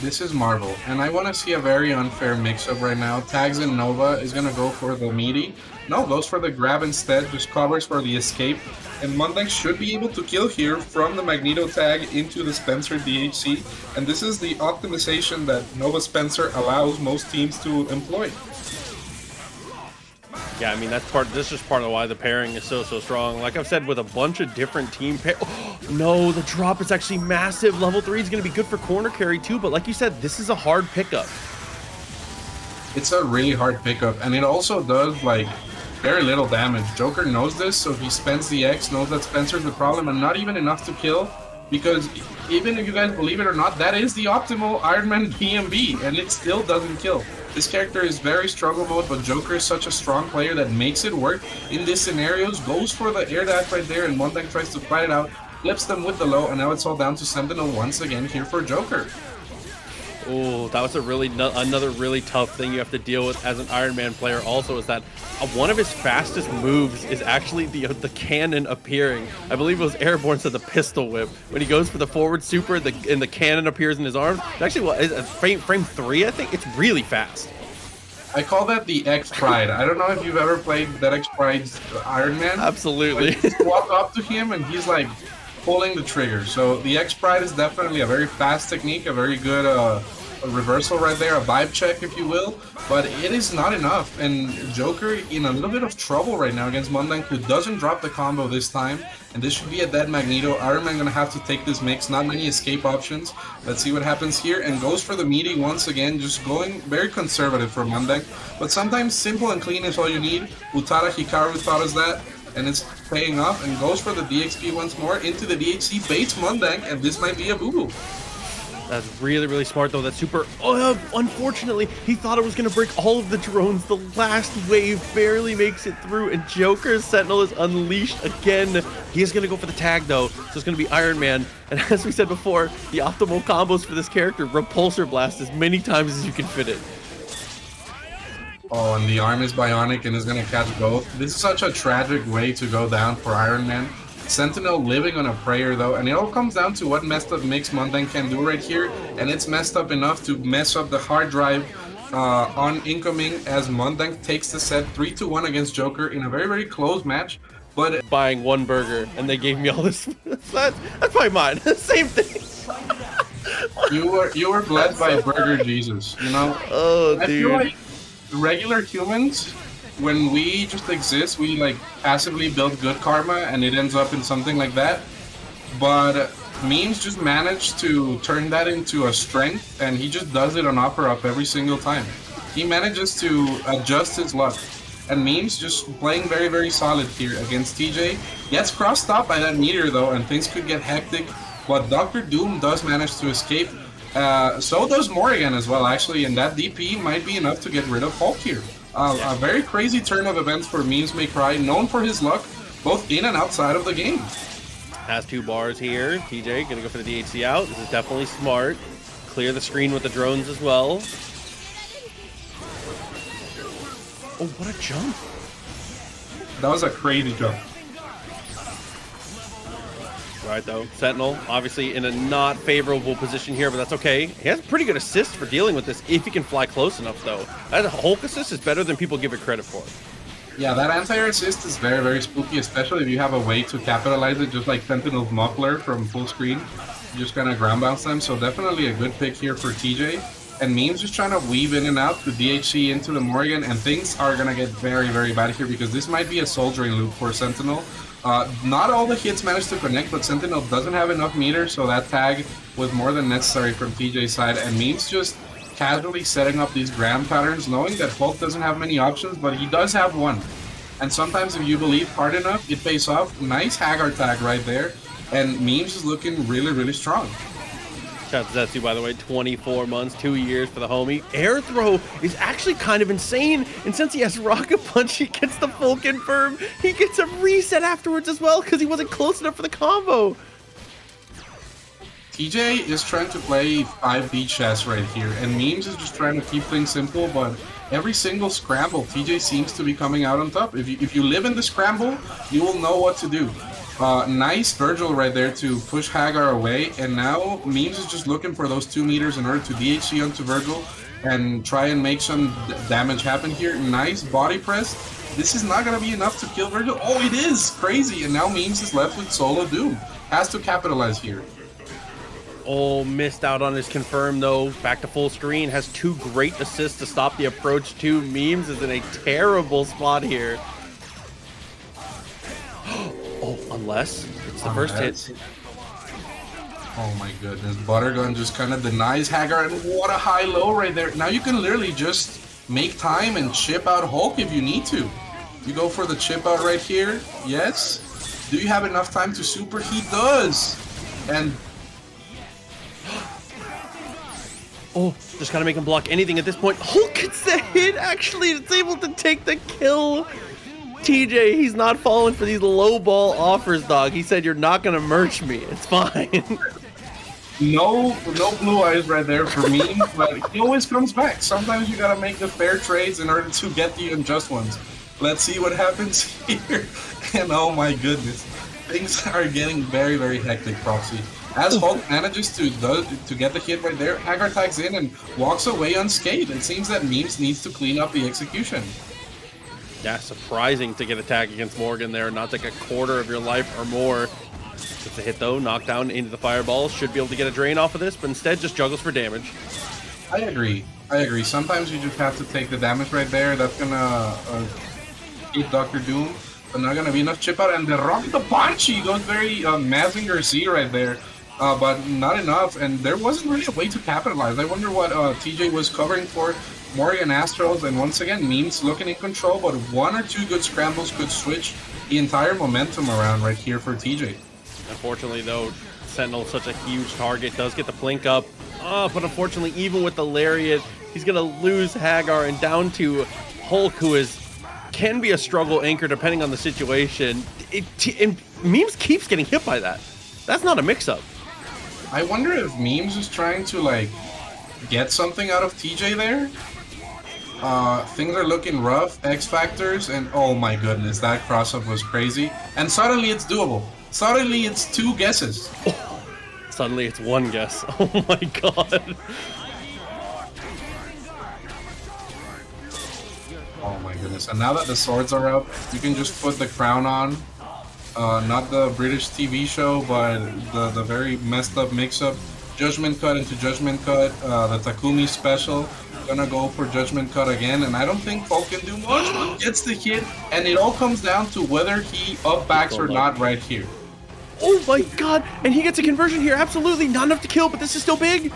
This is Marvel, and I want to see a very unfair mix-up right now. Tags in Nova is going to go for the meaty. No, goes for the grab instead, just covers for the escape. And Mundank should be able to kill here from the Magneto tag into the Spencer DHC. And this is the optimization that Nova Spencer allows most teams to employ. Yeah, I mean, that's just part of why the pairing is so strong. Like I've said, with a bunch of different team pair. Oh, no, the drop is actually massive. Level 3 is going to be good for corner carry too, but like you said, this is a hard pickup. It's a really hard pickup, and it also does like very little damage. Joker knows this, so he spends the X, knows that Spencer's the problem, and not even enough to kill, because even if you guys believe it or not, that is the optimal Iron Man PMB, and it still doesn't kill. This character is very struggle mode, but Joker is such a strong player that makes it work in these scenarios, goes for the air dash right there, and Mundank tries to fight it out, flips them with the low, and now it's all down to Sentinel once again here for Joker. Oh, that was another really tough thing you have to deal with as an Iron Man player also, is that one of his fastest moves is actually the cannon appearing. I believe it was Airborne said the pistol whip. When he goes for the forward super and the cannon appears in his arms. Actually, what is frame 3, I think? It's really fast. I call that the X Pride. I don't know if you've ever played that X Pride's Iron Man. Absolutely. But you walk up to him and he's like pulling the trigger. So the X Pride is definitely a very fast technique, a very good a reversal right there, a vibe check if you will, but it is not enough, and Joker in a little bit of trouble right now against Mundank, who doesn't drop the combo this time, and this should be a dead Magneto. Iron Man gonna have to take this mix, not many escape options. Let's see what happens here, and goes for the meaty once again, just going very conservative for Mundank, but sometimes simple and clean is all you need. Utada Hikaru taught us that, and it's paying off, and goes for the DXP once more into the DHC, baits Mundank, and this might be a boo-boo. That's really smart though. That super, unfortunately, he thought it was going to break all of the drones. The last wave barely makes it through, and Joker's Sentinel is unleashed again. He is going to go for the tag though, so it's going to be Iron Man. And as we said before, the optimal combos for this character, Repulsor Blast as many times as you can fit it. Oh, and the arm is bionic and is going to catch both. This is such a tragic way to go down for Iron Man. Sentinel living on a prayer though, and it all comes down to what messed up mix Mundank can do right here, and it's messed up enough to mess up the hard drive on incoming as Mundank takes the set 3-1 against Joker in a very close match. But buying one burger and they gave me all this. That's probably mine. Same thing. you were blessed by Burger Jesus, you know. Oh, dude. I feel like regular humans, when we just exist, we like passively build good karma and it ends up in something like that. But Memes just managed to turn that into a strength, and he just does it on Opera Up every single time. He manages to adjust his luck. And Memes just playing very solid here against TJ. Gets crossed up by that meteor though, and things could get hectic. But Dr. Doom does manage to escape. So does Morrigan as well, actually, and that DP might be enough to get rid of Hulk here. A very crazy turn of events for MemesMayCry, known for his luck, both in and outside of the game. Has 2 bars here. TJ gonna go for the DHC out. This is definitely smart. Clear the screen with the drones as well. Oh, what a jump. That was a crazy jump. Right though, Sentinel obviously in a not favorable position here, but that's okay. He has a pretty good assist for dealing with this if he can fly close enough though. That Hulk assist is better than people give it credit for. Yeah, that anti-air assist is very spooky, especially if you have a way to capitalize it, just like Sentinel's muffler from full screen. You just kind of ground bounce them, so definitely a good pick here for TJ. And Memes just trying to weave in and out the DHC into the Morrigan, and things are going to get very bad here because this might be a soldiering loop for Sentinel. Not all the hits managed to connect, but Sentinel doesn't have enough meter, so that tag was more than necessary from TJ's side, and Memes just casually setting up these grab patterns, knowing that Hulk doesn't have many options, but he does have one. And sometimes if you believe hard enough, it pays off. Nice Haggar tag right there, and Memes is looking really strong. Shout out to Zetsu, by the way, 24 months, 2 years for the homie. Air throw is actually kind of insane, and since he has Rocket Punch, he gets the full confirm. He gets a reset afterwards as well because he wasn't close enough for the combo. TJ is trying to play 5D chess right here, and Memes is just trying to keep things simple, but every single scramble, TJ seems to be coming out on top. If you live in the scramble, you will know what to do. Nice Vergil right there to push Haggar away, and now Memes is just looking for those 2 meters in order to DHC onto Vergil and try and make some damage happen here. Nice body press. This is not going to be enough to kill Vergil. Oh, it is! Crazy! And now Memes is left with solo Doom. Has to capitalize here. Oh, missed out on his confirm though. Back to full screen. Has 2 great assists to stop the approach. 2 memes is in a terrible spot here. Oh, unless it's the first hit. Oh my goodness. Buttergun just kind of denies Haggar, and what a high-low right there. Now you can literally just make time and chip out Hulk if you need to. You go for the chip out right here. Yes. Do you have enough time to super? He does. And oh, just gotta make him block anything at this point. Hulk gets the hit, actually. It's able to take the kill. TJ, he's not falling for these low ball offers, dog. He said, you're not gonna merch me. It's fine. no blue eyes right there for me, but he always comes back. Sometimes you gotta make the fair trades in order to get the unjust ones. Let's see what happens here. And oh my goodness, things are getting very, very hectic, Proxy. As Hulk manages to get the hit right there, Haggar tags in and walks away unscathed. It seems that Memes needs to clean up the execution. Yeah, surprising to get a tag against Morrigan there, not take a quarter of your life or more. Gets a hit though, knockdown into the fireball. Should be able to get a drain off of this, but instead just juggles for damage. I agree. Sometimes you just have to take the damage right there. That's gonna hit Dr. Doom, but not gonna be enough chip out. And the rock the Banshee goes very Mazinger Z right there. But not enough, and there wasn't really a way to capitalize. I wonder what TJ was covering for. Morrigan Astros, and once again, Memes looking in control, but 1 or 2 good scrambles could switch the entire momentum around right here for TJ. Unfortunately, though, Sentinel, such a huge target, does get the blink up. But unfortunately, even with the Lariat, he's going to lose Haggar and down to Hulk, who can be a struggle anchor depending on the situation. And Memes keeps getting hit by that. That's not a mix-up. I wonder if Memes is trying to, like, get something out of TJ there. Things are looking rough. X Factors, and oh my goodness, that cross-up was crazy. And suddenly it's doable. Suddenly it's 2 guesses. Oh, suddenly it's 1 guess. Oh my god. Oh my goodness. And now that the swords are up, you can just put the crown on. Not the British TV show, but the very messed up mix-up. Judgment Cut into Judgment Cut, the Takumi special. Gonna go for Judgment Cut again, and I don't think Hulk can do much, but gets the hit, and it all comes down to whether he up-backs or not right here. Oh my god, and he gets a conversion here, absolutely, not enough to kill, but this is still big.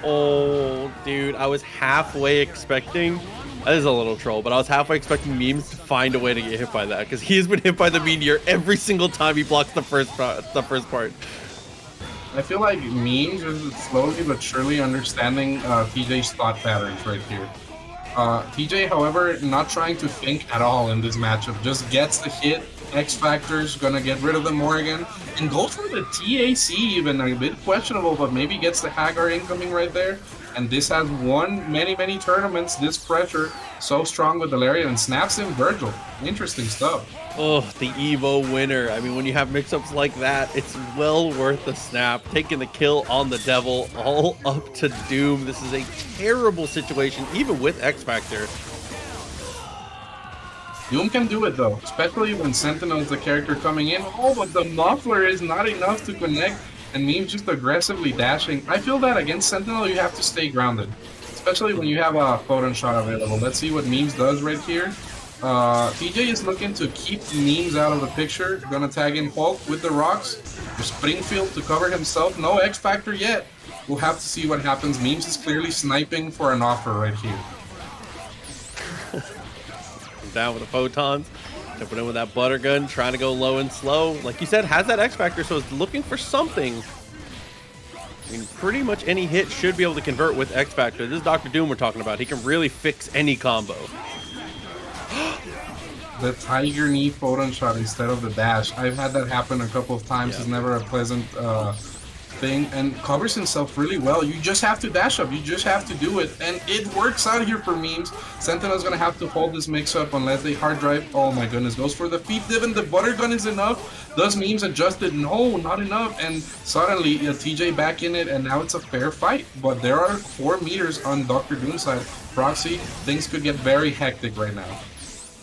Oh, dude, I was halfway expecting, that is a little troll, but I was halfway expecting Memes to find a way to get hit by that, because he's been hit by the meteor every single time he blocks the first part. I feel like Memes is slowly but surely understanding TJ's thought patterns right here. TJ, however, not trying to think at all in this matchup, just gets the hit. X Factor's gonna get rid of the Morrigan and goes for the TAC, even a bit questionable, but maybe gets the Haggar incoming right there. And this has won many tournaments. This pressure so strong with the Lariat, and snaps in Vergil. Interesting stuff. Oh, the Evo winner. I mean, when you have mix-ups like that, it's well worth the snap. Taking the kill on the Devil, all up to Doom. This is a terrible situation, even with X Factor. Doom can do it though, especially when Sentinel is the character coming in. Oh, but the muffler is not enough to connect, and Memes just aggressively dashing. I feel that against Sentinel, you have to stay grounded, especially when you have a photon shot available. Let's see what Memes does right here. TJ is looking to keep Memes out of the picture. Gonna tag in Hulk with the rocks. For Springfield to cover himself. No X Factor yet. We'll have to see what happens. Memes is clearly sniping for an offer right here. Down with the photons. Jumping in with that butter gun. Trying to go low and slow. Like you said, has that X Factor, so it's looking for something. I mean, pretty much any hit should be able to convert with X Factor. This is Dr. Doom we're talking about. He can really fix any combo. The Tiger Knee photon shot instead of the dash. I've had that happen a couple of times. Yeah. It's never a pleasant thing, and covers himself really well. You just have to dash up. You just have to do it, and it works out here for Memes. Sentinel's gonna have to hold this mix-up unless they hard drive. Oh my goodness, goes for the feet div, and the butter gun is enough. Does Memes adjust it? No, not enough, and suddenly TJ back in it, and now it's a fair fight. But there are 4 meters on Dr. Doom's side. Proxy, things could get very hectic right now.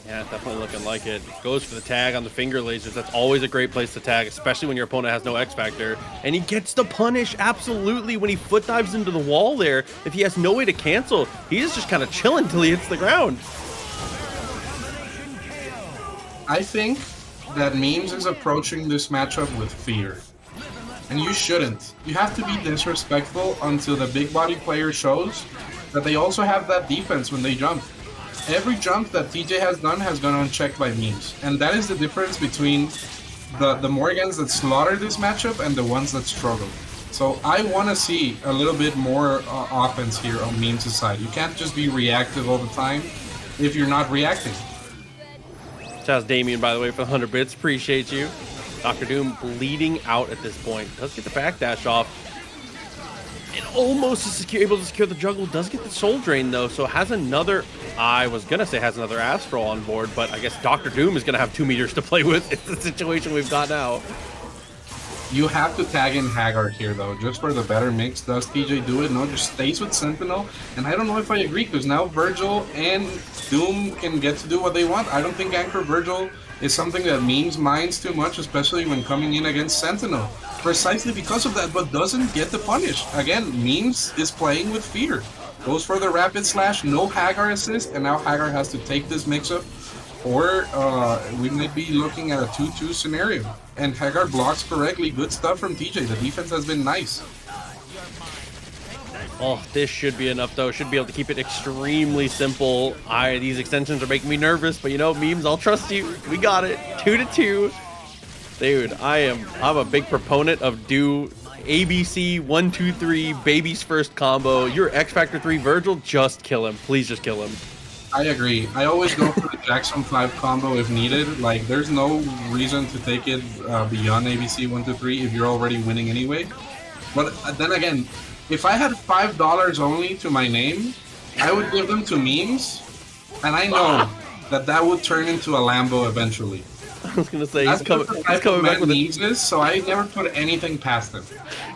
Yeah, definitely looking like it. Goes for the tag on the finger lasers. That's always a great place to tag, especially when your opponent has no X Factor. And he gets the punish, absolutely, when he foot dives into the wall there. If he has no way to cancel, he's just kind of chilling till he hits the ground. I think that Memes is approaching this matchup with fear. And you shouldn't. You have to be disrespectful until the big body player shows that they also have that defense when they jump. Every jump that TJ has gone unchecked by Memes. And that is the difference between the Morrigans that slaughter this matchup and the ones that struggle. So I want to see a little bit more offense here on Memes' side. You can't just be reactive all the time if you're not reacting. Shout out Damien, by the way, for the 100 bits. Appreciate you. Dr. Doom bleeding out at this point. Does get the backdash off. And almost is able to secure the juggle. Does get the soul drain, though. So has another... I was going to say has another Astral on board, but I guess Dr. Doom is going to have 2 meters to play with. It's the situation we've got now. You have to tag in Haggar here, though, just for the better mix. Does TJ do it? No, just stays with Sentinel. And I don't know if I agree, because now Vergil and Doom can get to do what they want. I don't think Anchor Vergil is something that Memes minds too much, especially when coming in against Sentinel. Precisely because of that, but doesn't get the punish. Again, Memes is playing with fear. Goes for the rapid slash, no Haggar assist, and now Haggar has to take this mix-up. Or we might be looking at a 2-2 scenario. And Haggar blocks correctly. Good stuff from TJ. The defense has been nice. Oh, this should be enough, though. Should be able to keep it extremely simple. These extensions are making me nervous, but you know, Memes, I'll trust you. We got it. 2-2. Dude, I'm a big proponent of do ABC 1, 2, 3 baby's first combo. Your X Factor 3 Vergil, just kill him. Please just kill him. I agree. I always go for the Jackson 5 combo if needed. Like, there's no reason to take it beyond ABC 1, 2, 3 if you're already winning anyway. But then again, if I had $5 only to my name, I would give them to Memes, and I know that would turn into a Lambo eventually. I was gonna say he's coming back with Memes is, so I never put anything past him.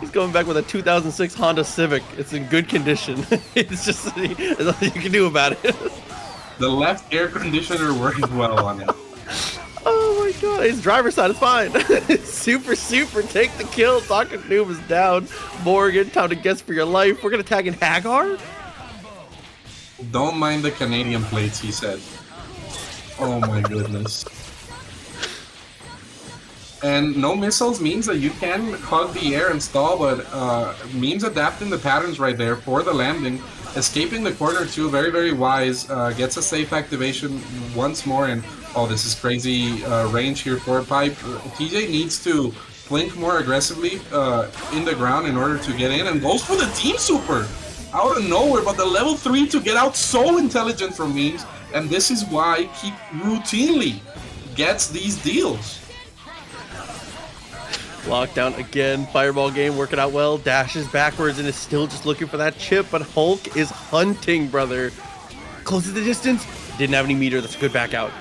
He's coming back with a 2006 Honda Civic. It's in good condition. It's just there's nothing you can do about it. The left air conditioner works well on it. Oh my god, his driver's side is fine. Super, take the kill. Dr. Doom is down. Morrigan, time to guess for your life. We're gonna tag in Haggar? Don't mind the Canadian plates, he said. Oh my goodness. And no missiles means that you can hug the air and stall, but Memes adapting the patterns right there for the landing. Escaping the corner too, very wise. Gets a safe activation once more, and oh, this is crazy range here for Pipe. TJ needs to blink more aggressively in the ground in order to get in, and goes for the team super out of nowhere. But the level 3 to get out, so intelligent from Memes, and this is why he routinely gets these deals. Lockdown again, fireball game working out well, dashes backwards and is still just looking for that chip, but Hulk is hunting, brother. Closes the distance, didn't have any meter, that's a good back out.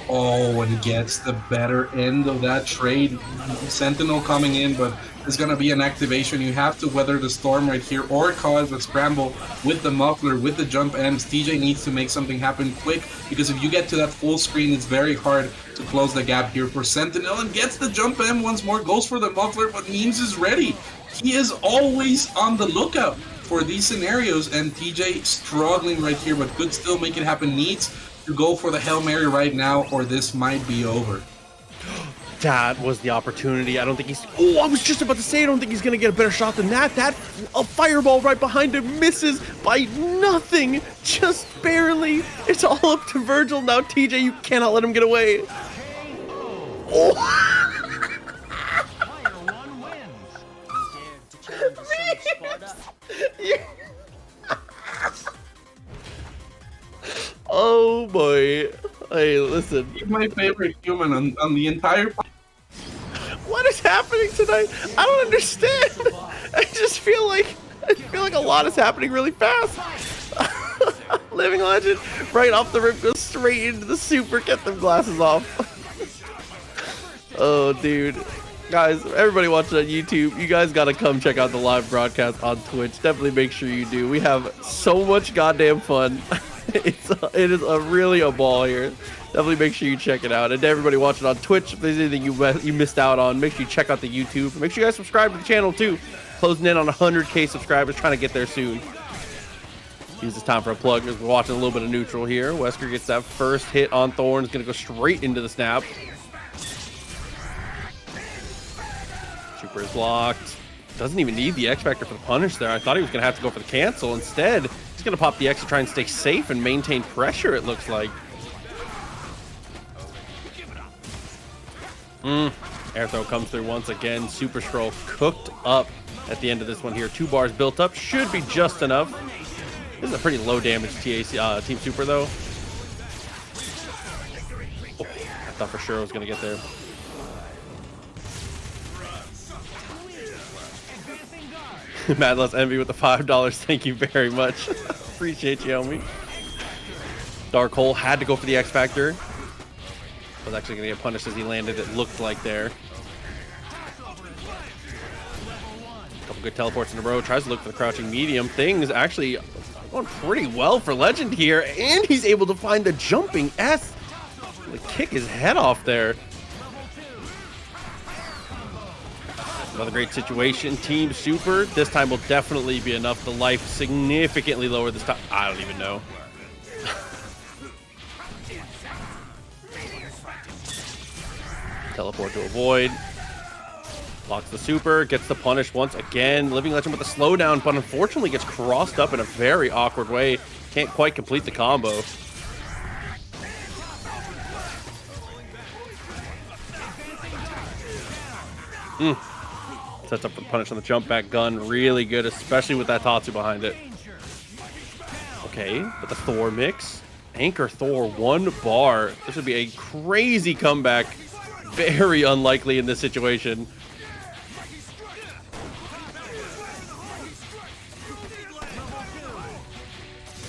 Oh, and gets the better end of that trade. Sentinel coming in, but there's gonna be an activation. You have to weather the storm right here or cause a scramble with the muffler, with the jump ends. TJ needs to make something happen quick, because if you get to that full screen, it's very hard to close the gap here for Sentinel, and gets the jump end once more, goes for the muffler, but Memes is ready. He is always on the lookout for these scenarios, and TJ struggling right here, but could still make it happen. Needs to go for the Hail Mary right now, or this might be over. That was the opportunity. I don't think he's... Oh, I was just about to say, I don't think he's going to get a better shot than that. A fireball right behind him misses by nothing. Just barely. It's all up to Vergil now. TJ, you cannot let him get away. Oh. Oh boy. Hey, listen. He's my favorite human on the entire... What is happening tonight? I don't understand. I just feel like a lot is happening really fast. Living Legend, right off the rip, goes straight into the super. Get them glasses off. Oh, dude. Guys, everybody watching on YouTube, you guys gotta come check out the live broadcast on Twitch. Definitely make sure you do. We have so much goddamn fun. It is really a ball here. Definitely make sure you check it out. And to everybody watching on Twitch, if there's anything you missed out on, make sure you check out the YouTube. Make sure you guys subscribe to the channel too. Closing in on 100K subscribers, trying to get there soon. Use this time for a plug as we're watching a little bit of neutral here. Wesker gets that first hit on Thor and is going to go straight into the snap. Super is blocked. Doesn't even need the X Factor for the punish there. I thought he was going to have to go for the cancel. Instead, he's going to pop the X to try and stay safe and maintain pressure, it looks like. Air throw comes through once again. Super Scroll cooked up at the end of this one here. 2 bars built up. Should be just enough. This is a pretty low damage TAC, Team Super, though. Oh, I thought for sure I was going to get there. Mad Less Envy with the $5. Thank you very much. Appreciate you, homie. Dark Hole had to go for the X Factor. Was actually going to get punished as he landed, it looked like there. Couple good teleports in a row. Tries to look for the crouching medium. Things actually going pretty well for Legend here. And he's able to find the jumping S. To kick his head off there. Another great situation. Team Super. This time will definitely be enough. The life significantly lower this time. I don't even know. Teleport to avoid. Locks the super. Gets the punish once again. Living Legend with the slowdown, but unfortunately gets crossed up in a very awkward way. Can't quite complete the combo. Sets up for the punish on the jump back gun. Really good, especially with that Tatsu behind it. Okay, with the Thor mix. Anchor Thor, 1 bar. This would be a crazy comeback. Very unlikely in this situation.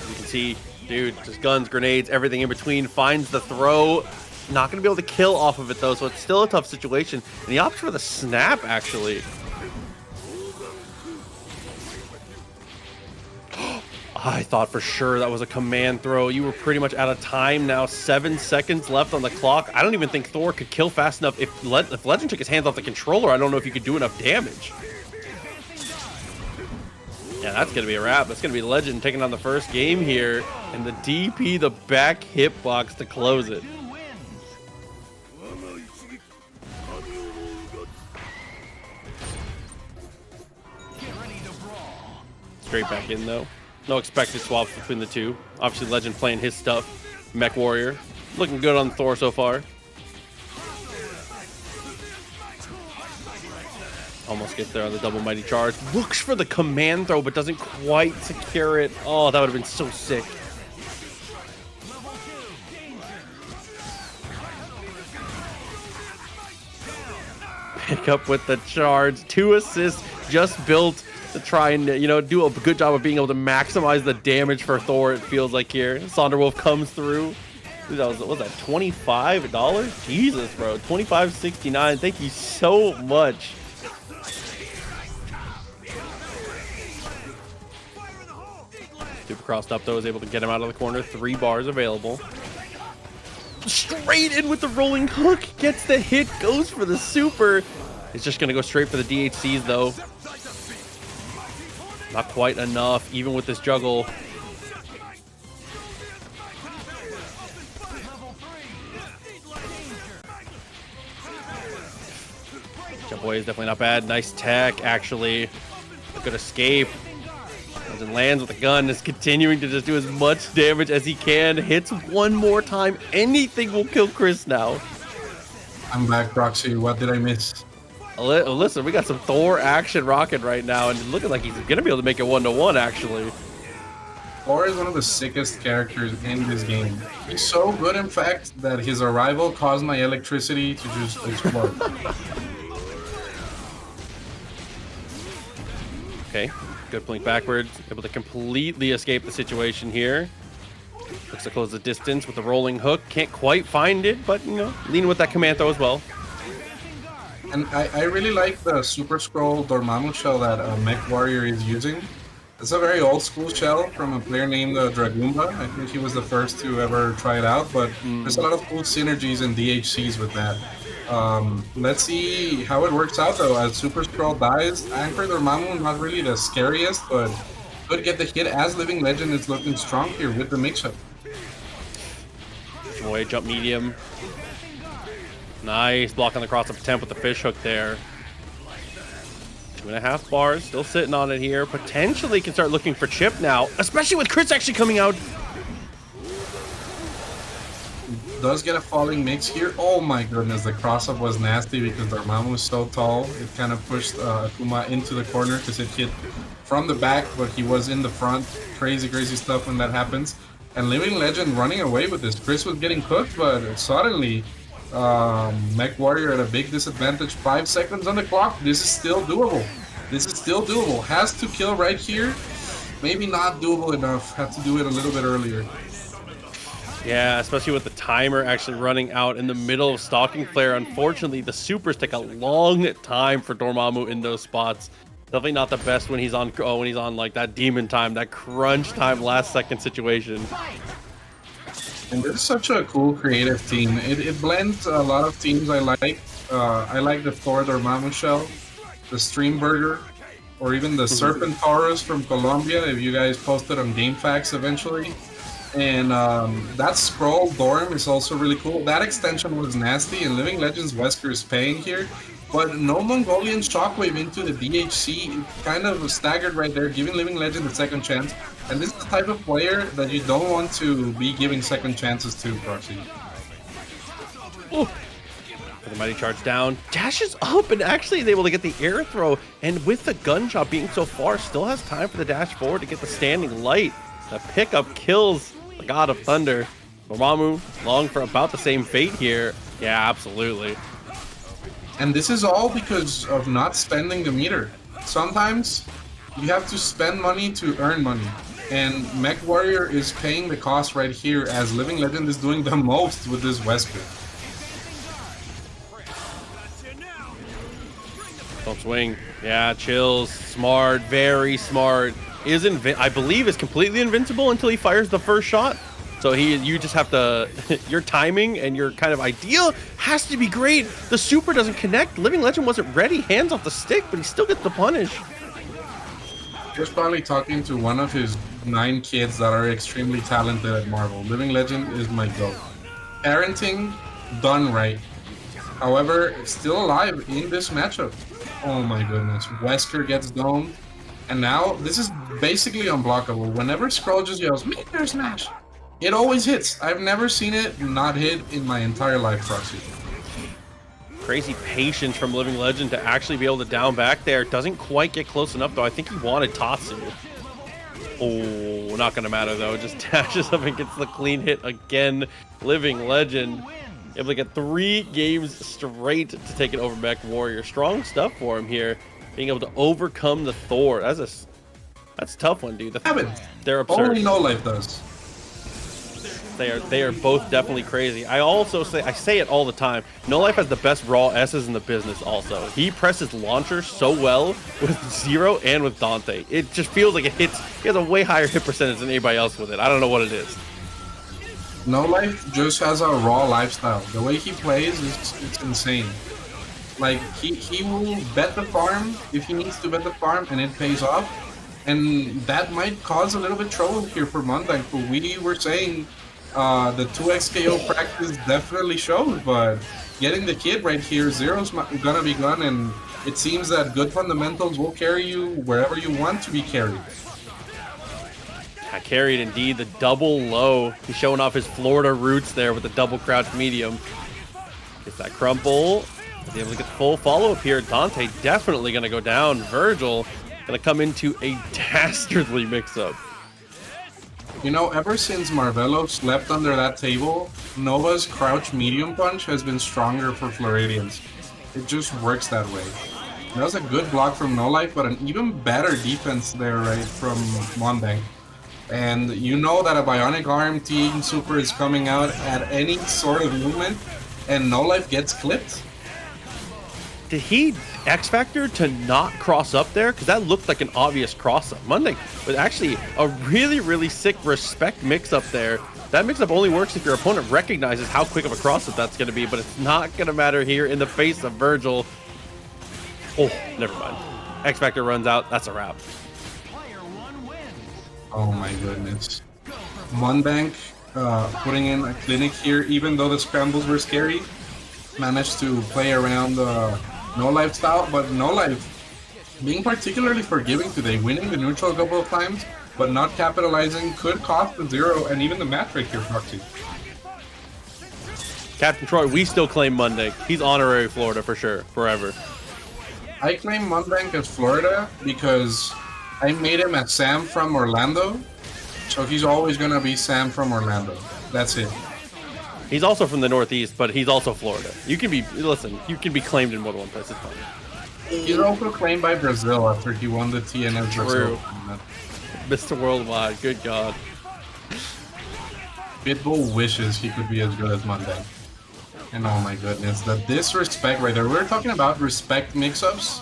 You can see, dude, just guns, grenades, everything in between. Finds the throw. Not going to be able to kill off of it, though, so it's still a tough situation. And he opts for the snap, actually. I thought for sure that was a command throw. You were pretty much out of time now. 7 seconds left on the clock. I don't even think Thor could kill fast enough. If Legend took his hands off the controller, I don't know if he could do enough damage. Yeah, that's going to be a wrap. That's going to be Legend taking on the first game here. And the DP, the back hitbox to close it. Straight back in, though. No expected swaps between the two. Obviously, Legend playing his stuff. MechWarrior. Looking good on Thor so far. Almost gets there on the double mighty charge. Looks for the command throw, but doesn't quite secure it. Oh, that would have been so sick. Pick up with the charge. 2 assists just built to try and, you know, do a good job of being able to maximize the damage for Thor, it feels like here. Sonderwolf comes through. Dude, that was, what was that, $25? Jesus, bro. $25.69. Thank you so much. Super crossed up, though, is able to get him out of the corner. 3 bars available. Straight in with the rolling hook. Gets the hit, goes for the super. It's just going to go straight for the DHCs, though. Not quite enough, even with this juggle. Jump away is definitely not bad. Nice tech, actually. A good escape. And lands with the gun, is continuing to just do as much damage as he can. Hits one more time. Anything will kill Chris now. I'm back, Proxy. What did I miss? Listen, we got some Thor action rocking right now, and looking like he's going to be able to make it 1-1, actually. Thor is one of the sickest characters in this game. He's so good, in fact, that his arrival caused my electricity to just explode. Okay, good blink backwards. Able to completely escape the situation here. Looks to close the distance with the rolling hook. Can't quite find it, but, you know, leaning with that command throw as well. And I really like the Super Scroll Dormammu shell that MechWarrior is using. It's a very old school shell from a player named Dragoomba. I think he was the first to ever try it out, but there's a lot of cool synergies and DHCs with that. Let's see how it works out though. As Super Scroll dies, Anchor Dormammu not really the scariest, but could get the hit as Living Legend is looking strong here with the mix-up. Boy, jump medium. Nice block on the cross-up attempt with the fish hook there. 2.5 bars, still sitting on it here. Potentially can start looking for chip now, especially with Chris actually coming out. Does get a falling mix here. Oh my goodness, the cross-up was nasty because Dormammu was so tall. It kind of pushed Akuma into the corner because it hit from the back, but he was in the front. Crazy, crazy stuff when that happens. And Living Legend running away with this. Chris was getting cooked, but suddenly MechWarrior at a big disadvantage. 5 seconds on the clock. This is still doable. This is still doable. Has to kill right here. Maybe not doable enough. Have to do it a little bit earlier. Yeah, especially with the timer actually running out in the middle of stalking flare. Unfortunately, the supers take a long time for Dormammu in those spots. Definitely not the best when he's on like that demon time, that crunch time, last second situation. And this is such a cool creative team. It blends a lot of teams I like. I like the Thor Dormammu shell, the Stream Burger, or even the Serpent Taurus from Colombia, if you guys posted on GameFAQs eventually. And that Scroll Dorm is also really cool. That extension was nasty, and Living Legends Wesker is paying here. But no Mongolian Shockwave into the DHC, kind of staggered right there, giving Living Legend a second chance. And this is the type of player that you don't want to be giving second chances to, Proxy. Ooh. The mighty charge down, dashes up, and actually is able to get the air throw. And with the gunshot being so far, still has time for the dash forward to get the standing light. The pickup kills the God of Thunder. Dormammu long for about the same fate here. Yeah, absolutely. And this is all because of not spending the meter. Sometimes you have to spend money to earn money. And MechWarrior is paying the cost right here as Living Legend is doing the most with this Wesker. Don't swing. Yeah, chills. Smart, very smart. I believe is completely invincible until he fires the first shot. So you just have to, your timing and your kind of idea has to be great. The super doesn't connect. Living Legend wasn't ready. Hands off the stick, but he still gets the punish. Just probably talking to one of his 9 kids that are extremely talented at Marvel. Living Legend is my goat. Parenting done right. However, still alive in this matchup. Oh my goodness. Wesker gets domed. And now this is basically unblockable. Whenever Scroll just yells, "Meteor Smash!" it always hits. I've never seen it not hit in my entire life, Proxy. Crazy patience from Living Legend to actually be able to down back there. Doesn't quite get close enough, though. I think he wanted Tatsu. Oh, not going to matter, though. Just dashes up and gets the clean hit again. Living Legend able to get 3 games straight to take it over MechWarrior. Strong stuff for him here. Being able to overcome the Thor. That's a tough one, dude. They're absurd. Only NoLife does. They are both definitely crazy. I say it all the time. NoLife has the best raw S's in the business also. He presses launchers so well with Zero and with Dante. It just feels like it hits. He has a way higher hit percentage than anybody else with it. I don't know what it is. NoLife just has a raw lifestyle. The way he plays it's insane. Like he will bet the farm if he needs to bet the farm and it pays off. And that might cause a little bit trouble here for Mundank, but we were saying the 2x KO practice definitely shows, but getting the kid right here, Zero's gonna be gone, and it seems that good fundamentals will carry you wherever you want to be carried. Carried indeed, the double low. He's showing off his Florida roots there with the double crouch medium. Gets that crumple. He's able to get the full follow-up here. Dante definitely gonna go down. Vergil gonna come into a dastardly mix-up. You know, ever since Marvelo slept under that table, Nova's crouch medium punch has been stronger for Floridians. It just works that way. That was a good block from NoLife, but an even better defense there, right, from Mundank. And you know that a Bionic Arm Team Super is coming out at any sort of movement, and NoLife gets clipped. did he X Factor to not cross up there? Because that looked like an obvious cross up. Mundank was actually a really, really sick respect mix up there. That mix up only works if your opponent recognizes how quick of a cross up that's going to be, but it's not going to matter here in the face of Vergil. Oh, never mind. X Factor runs out. That's a wrap. Oh my goodness. Mundank putting in a clinic here, even though the scrambles were scary. Managed to play around the NoLife style, but NoLife being particularly forgiving today, winning the neutral a couple of times, but not capitalizing could cost the 0 and even the match right here, Proxy. Captain Troy, we still claim Mundank. He's honorary Florida for sure, forever. I claim Mundank as Florida because I made him as Sam from Orlando, so he's always gonna be Sam from Orlando. That's it. He's also from the Northeast, but he's also Florida. You can be, listen, you can be claimed in more than one place. It's fine. He's also claimed by Brazil after he won the TNS Brazil. Mr. Worldwide, good God. Pitbull wishes he could be as good as Mundank. And oh my goodness, the disrespect right there. We were talking about respect mix-ups.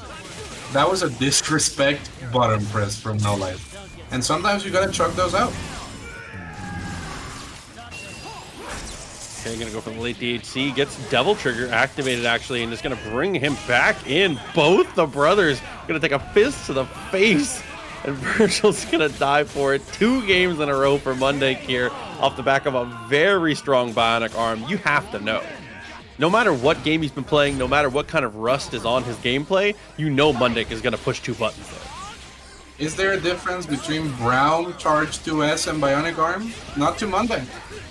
That was a disrespect button press from NoLife. And sometimes you gotta chuck those out. Okay, gonna go for the late DHC, gets Devil Trigger activated actually, and is gonna bring him back in. Both the brothers gonna take a fist to the face, and Vergil's gonna die for it. 2 games in a row for Mundank here, off the back of a very strong bionic arm. You have to know. No matter what game he's been playing, no matter what kind of rust is on his gameplay, you know Mundank is gonna push 2 buttons there. Is there a difference between Brown, Charge 2S, and Bionic Arm? Not to Mundank.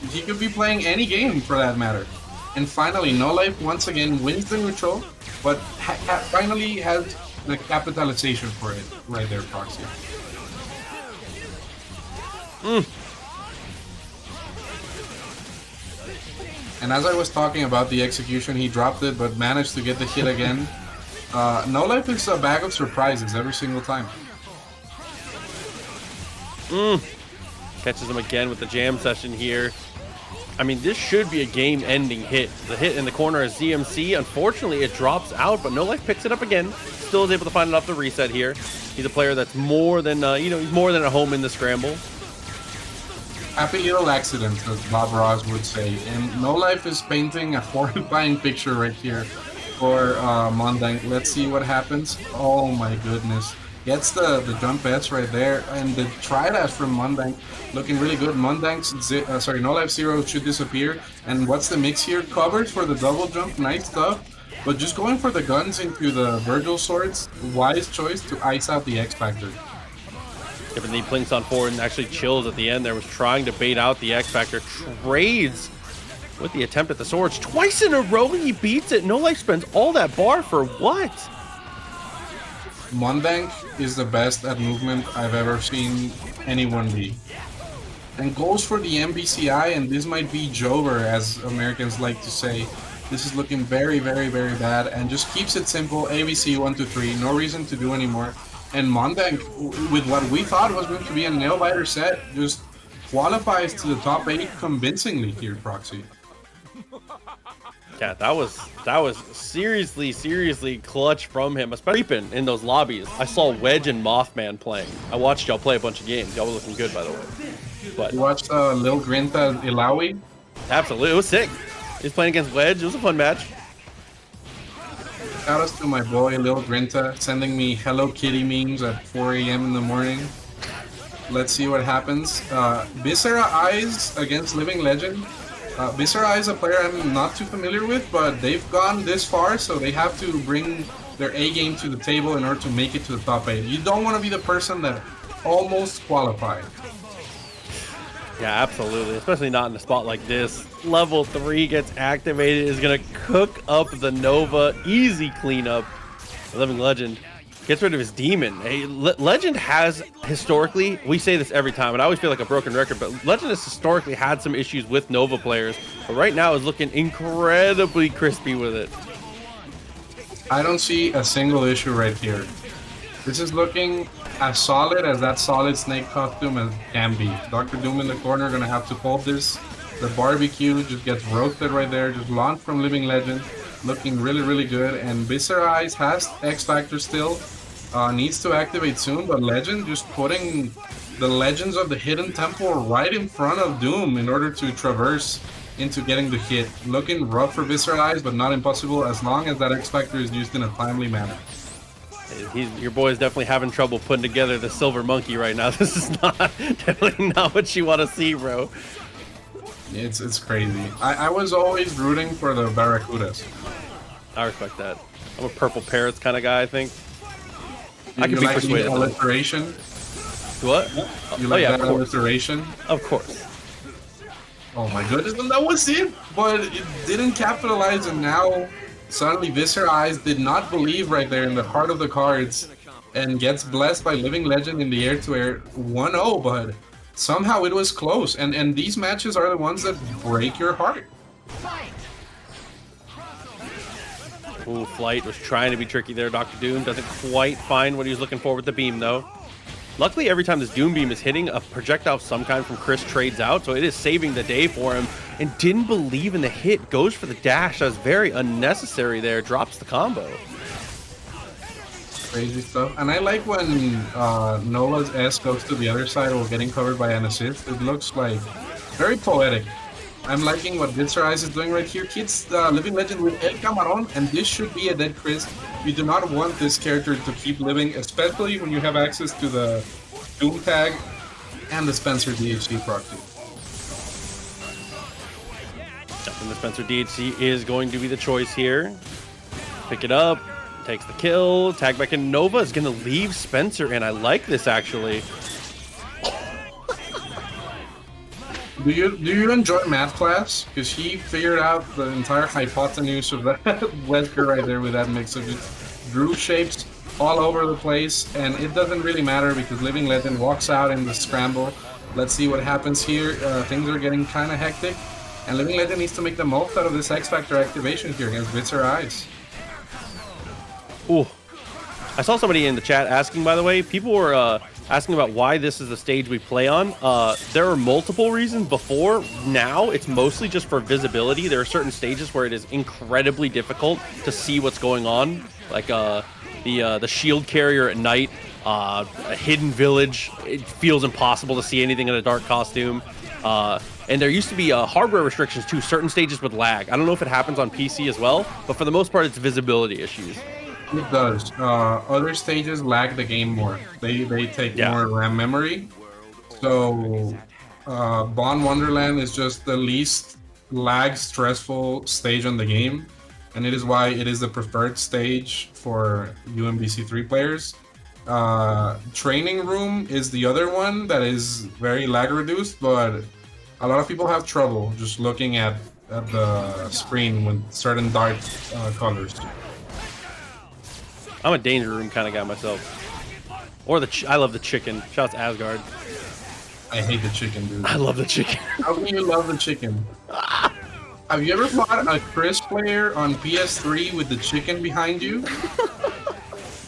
He could be playing any game for that matter. And finally, NoLife once again wins the neutral, but finally has the capitalization for it right there, Proxy. And as I was talking about the execution, he dropped it, but managed to get the hit again. NoLife is a bag of surprises every single time. Catches him again with the jam session here. I mean, this should be a game-ending hit. The hit in the corner is ZMC. Unfortunately, it drops out, but NoLife picks it up again. Still is able to find it off the reset here. He's a player that's more than, he's more than at home in the scramble. Happy little accident, as Bob Ross would say. And NoLife is painting a horrifying picture right here for Mundank. Let's see what happens. Oh my goodness. Gets the jump S right there, and the try-dash from Mundank looking really good. Mundank's, NoLife 0 should disappear. And what's the mix here? Covers for the double jump, nice stuff. But just going for the guns into the Vergil swords, wise choice to ice out the X Factor. Yep, and he plinks on forward and actually chills at the end there. Was trying to bait out the X Factor. Trades with the attempt at the swords. Twice in a row he beats it. NoLife spends all that bar for what? Mundank is the best at movement I've ever seen anyone be. And goes for the MVCI, and this might be Jover, as Americans like to say. This is looking very, very, very bad, and just keeps it simple. ABC 1, 2, 3, no reason to do anymore. And Mundank, with what we thought was going to be a nail-biter set, just qualifies to the top 8 convincingly here, Proxy. Yeah, that was seriously clutch from him, especially in those lobbies. I saw Wedge and Mothman playing. I watched y'all play a bunch of games. Y'all were looking good, by the way. But you watched Lil Grinta Ilawi? Absolutely, it was sick. He's playing against Wedge. It was a fun match. Shout outs to my boy Lil Grinta sending me Hello Kitty memes at 4 a.m. in the morning. Let's see what happens. VisceraEyes against Living Legend. VisceraEyes is a player I'm not too familiar with, but they've gone this far, so they have to bring their A game to the table in order to make it to the top 8. You don't want to be the person that almost qualified. Yeah, absolutely. Especially not in a spot like this. Level 3 gets activated, is going to cook up the Nova. Easy cleanup. Living Legend gets rid of his demon. Hey, Legend has historically, we say this every time, and I always feel like a broken record, but Legend has historically had some issues with Nova players, but right now is looking incredibly crispy with it. I don't see a single issue right here. This is looking as solid as that solid snake costume as can be. Dr. Doom in the corner gonna have to hold this. The barbecue just gets roasted right there, just launched from Living Legend. looking really, really good. And VisceraEyes has X Factor still. Needs to activate soon, but Legend just putting the Legends of the Hidden Temple right in front of Doom in order to traverse into getting the hit. Looking rough for VisceraEyes, but not impossible as long as that X Factor is used in a timely manner. Your boy is definitely having trouble putting together the silver monkey right now. This is definitely not what you want to see, bro. It's crazy. I was always rooting for the Barracudas. I respect that. I'm a purple parrots kind of guy, I think. I can be like persuaded. Alliteration? What? You like yeah, that alliteration? Of course. Oh my goodness, and that was it! But it didn't capitalize, and now suddenly VisceraEyes did not believe right there in the heart of the cards and gets blessed by Living Legend in the air-to-air 1-0, but somehow it was close, and these matches are the ones that break your heart. Ooh, Flight was trying to be tricky there. Dr. Doom doesn't quite find what he was looking for with the beam, though. Luckily, every time this Doom beam is hitting, a projectile of some kind from Chris trades out, so it is saving the day for him. And didn't believe in the hit, goes for the dash. That was very unnecessary there, drops the combo. Crazy stuff. And I like when Nola's S goes to the other side while getting covered by an assist. It looks like very poetic. I'm liking what VisceraEyes is doing right here. Kids, Living Legend with El Camarón, and this should be a dead Chris. You do not want this character to keep living, especially when you have access to the Doom tag and the Spencer DHC proxy. And the Spencer DHC is going to be the choice here. Pick it up, takes the kill, tag back in. Nova is going to leave Spencer, and I like this actually. Do you enjoy math class? Because he figured out the entire hypotenuse of that Wesker right there with that mix of just groove shapes all over the place, and it doesn't really matter because Living Legend walks out in the scramble. Let's see what happens here. Things are getting kind of hectic, and Living Legend needs to make the most out of this X Factor activation here against VisceraEyes. Ooh. I saw somebody in the chat asking, by the way, people were asking about why this is the stage we play on. There are multiple reasons before. Now, it's mostly just for visibility. There are certain stages where it is incredibly difficult to see what's going on, like the shield carrier at night, a hidden village. It feels impossible to see anything in a dark costume. And there used to be hardware restrictions too. Certain stages would lag. I don't know if it happens on PC as well, but for the most part, it's visibility issues. It does. Other stages lag the game more. They take more RAM memory. So Bond Wonderland is just the least lag stressful stage on the game, and it is why it is the preferred stage for UMvC3 players. Training Room is the other one that is very lag reduced, but a lot of people have trouble just looking at the screen with certain dark colors. I'm a danger room kind of guy myself. Or I love the chicken. Shouts Asgard. I hate the chicken, dude. I love the chicken. How can you love the chicken? Have you ever fought a Chris player on PS3 with the chicken behind you?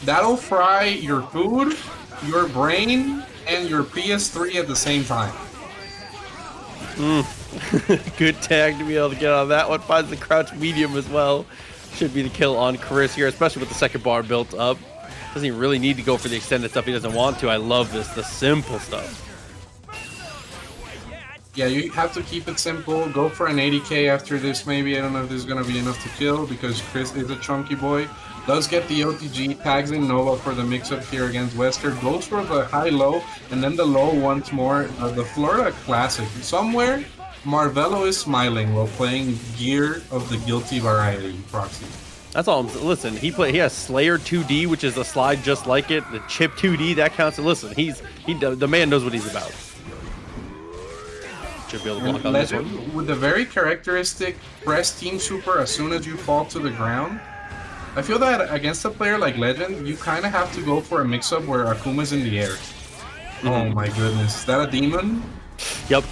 That'll fry your food, your brain, and your PS3 at the same time. Good tag to be able to get on that one. Finds the crouch medium as well. Should be the kill on Chris here, especially with the second bar built up. Doesn't even really need to go for the extended stuff he doesn't want to. I love this, the simple stuff. Yeah, you have to keep it simple. Go for an 80k after this, maybe. I don't know if this is going to be enough to kill because Chris is a chunky boy. Does get the OTG, tags in Nova for the mix-up here against Wesker. Goes for the high-low, and then the low once more. The Florida Classic. Somewhere, Marvello is smiling while playing Gear of the Guilty Variety proxy. That's all. Listen, he has Slayer 2D, which is a slide just like it. The Chip 2D, that counts. Listen, the man knows what he's about. Should be able to block on this one. With the very characteristic press Team Super as soon as you fall to the ground, I feel that against a player like Legend, you kind of have to go for a mix-up where Akuma's in the air. Oh my goodness, is that a demon? Yep.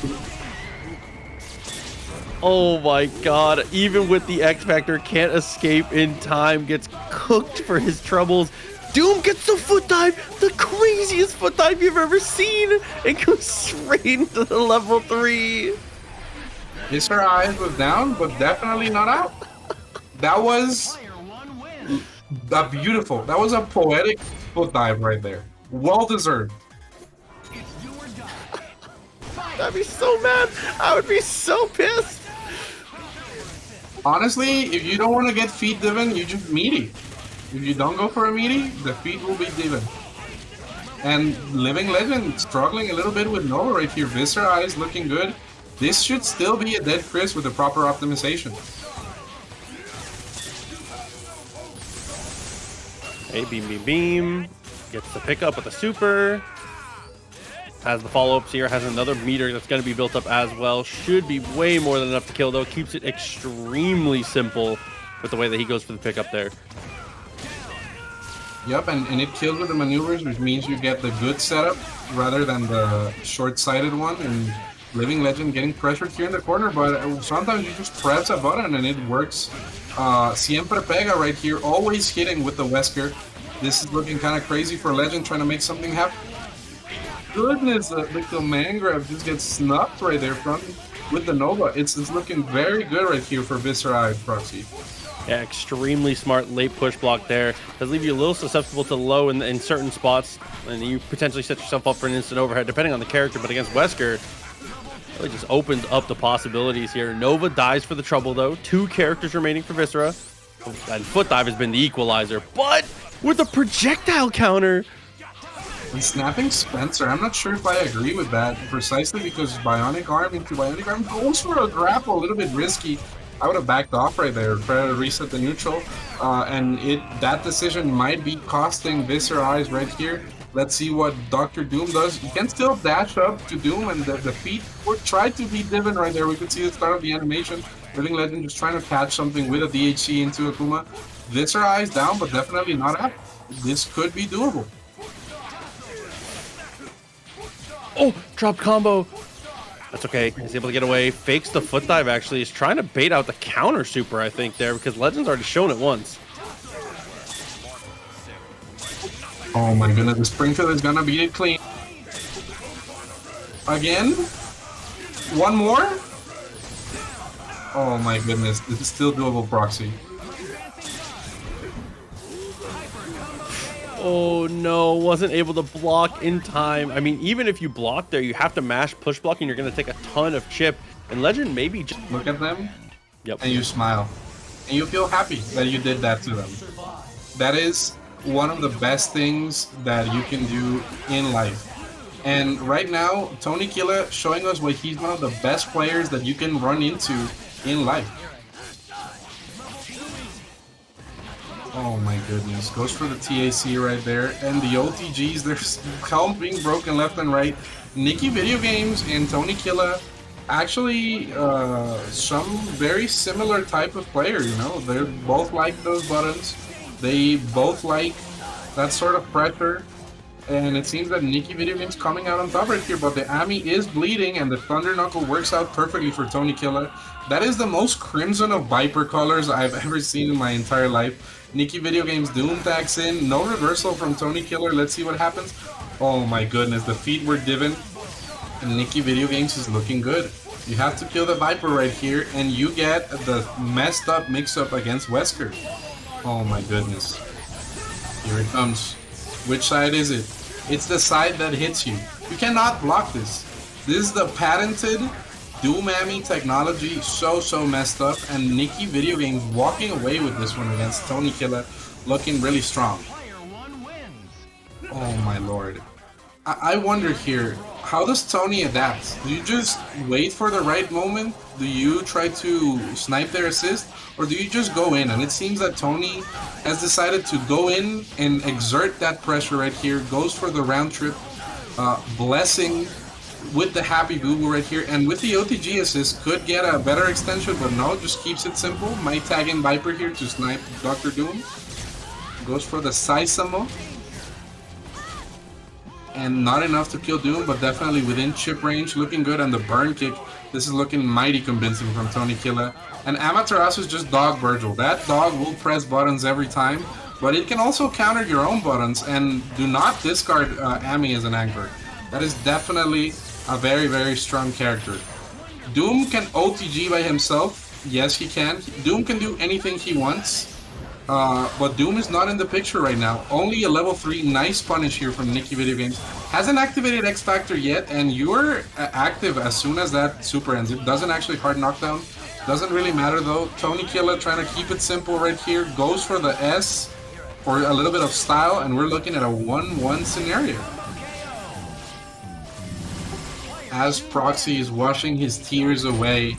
Oh my god, even with the X Factor, can't escape in time, gets cooked for his troubles. Doom gets the foot dive, the craziest foot dive you've ever seen, and goes straight into the level 3. VisceraEyes was down, but definitely not out. That was beautiful. That was a poetic foot dive right there. Well deserved. I'd be so mad. I would be so pissed. Honestly, if you don't want to get feet divin, you just meaty. If you don't go for a meaty, the feet will be divin. And Living Legend struggling a little bit with Nova right here. VisceraEyes looking good. This should still be a dead Chris with the proper optimization. Hey, beam. Gets the pickup with the super. Has the follow-ups here. Has another meter that's going to be built up as well. Should be way more than enough to kill, though. Keeps it extremely simple with the way that he goes for the pickup there. Yep, and it kills with the maneuvers, which means you get the good setup rather than the short-sighted one. And Living Legend getting pressured here in the corner, but sometimes you just press a button and it works. Siempre Pega right here, always hitting with the Wesker. This is looking kind of crazy for Legend, trying to make something happen. Goodness, the command grab just gets snuffed right there from with the Nova. It's looking very good right here for VisceraEyes proxy. Yeah, extremely smart late push block there. Does leave you a little susceptible to low in certain spots, and you potentially set yourself up for an instant overhead depending on the character, but against Wesker, really just opens up the possibilities here. Nova dies for the trouble though. 2 characters remaining for Viscera, and Foot Dive has been the equalizer, but with a projectile counter. And snapping Spencer, I'm not sure if I agree with that, precisely because Bionic Arm into Bionic Arm goes for a grapple, a little bit risky. I would have backed off right there, try to reset the neutral, and that decision might be costing VisceraEyes right here. Let's see what Dr. Doom does. You can still dash up to Doom, and the feet were tried to be divin right there. We could see the start of the animation. Living Legend just trying to catch something with a DHC into Akuma. VisceraEyes down, but definitely not up. This could be doable. Oh, drop combo. That's okay. He's able to get away. Fakes the foot dive, actually. He's trying to bait out the counter super, I think, there, because Legend's already shown it once. Oh my goodness, the Springfield is gonna beat it clean. Again? One more? Oh my goodness, this is still doable, Proxy. Oh no, wasn't able to block in time. I mean, even if you block there, you have to mash push block and you're going to take a ton of chip. And Legend maybe just... Look at them, yep, and you smile. And you feel happy that you did that to them. That is one of the best things that you can do in life. And right now, Tony Kila showing us why he's one of the best players that you can run into in life. Oh my goodness, goes for the TAC right there, and the OTGs, there's helm being broken left and right. Nicky Videogames and Tony Kila, actually some very similar type of player, you know, they both like those buttons, they both like that sort of pressure, and it seems that Nicky Videogames coming out on top right here, but the Ami is bleeding, and the Thunder Knuckle works out perfectly for Tony Kila. That is the most crimson of Viper colors I've ever seen in my entire life. Nicky Videogames Doom tags in, no reversal from Tony Killer. Let's see what happens. Oh my goodness, the feet were divin, and Nicky Videogames is looking good. You have to kill the Viper right here, and you get the messed up mix-up against Wesker. Oh my goodness. Here it comes. Which side is it? It's the side that hits you. You cannot block this. This is the patented Doomami technology, so messed up, and Nicky Videogames walking away with this one against Tony Kila, looking really strong. Oh my lord. I wonder here, how does Tony adapt? Do you just wait for the right moment? Do you try to snipe their assist? Or do you just go in? And it seems that Tony has decided to go in and exert that pressure right here, goes for the round trip, blessing with the happy boo-boo right here, and with the OTG assist could get a better extension, but no, just keeps it simple. Might tag in Viper here to snipe Dr. Doom. Goes for the Saisamo. And not enough to kill Doom, but definitely within chip range, looking good, and the burn kick, this is looking mighty convincing from Tony Kila. And Amaterasu is just dog Vergil. That dog will press buttons every time, but it can also counter your own buttons, and do not discard Ami as an anchor. That is definitely a very strong character. Doom can OTG by himself, Yes, he can. Doom can do anything he wants. But Doom is not in the picture right now. Only a level 3 nice punish here from Nicky Videogames. Hasn't activated X Factor yet, and you're active as soon as that super ends. It doesn't actually hard knockdown. Doesn't really matter though. Tony Kila trying to keep it simple right here. Goes for the S for a little bit of style, and we're looking at a 1-1 scenario. As Proxy is washing his tears away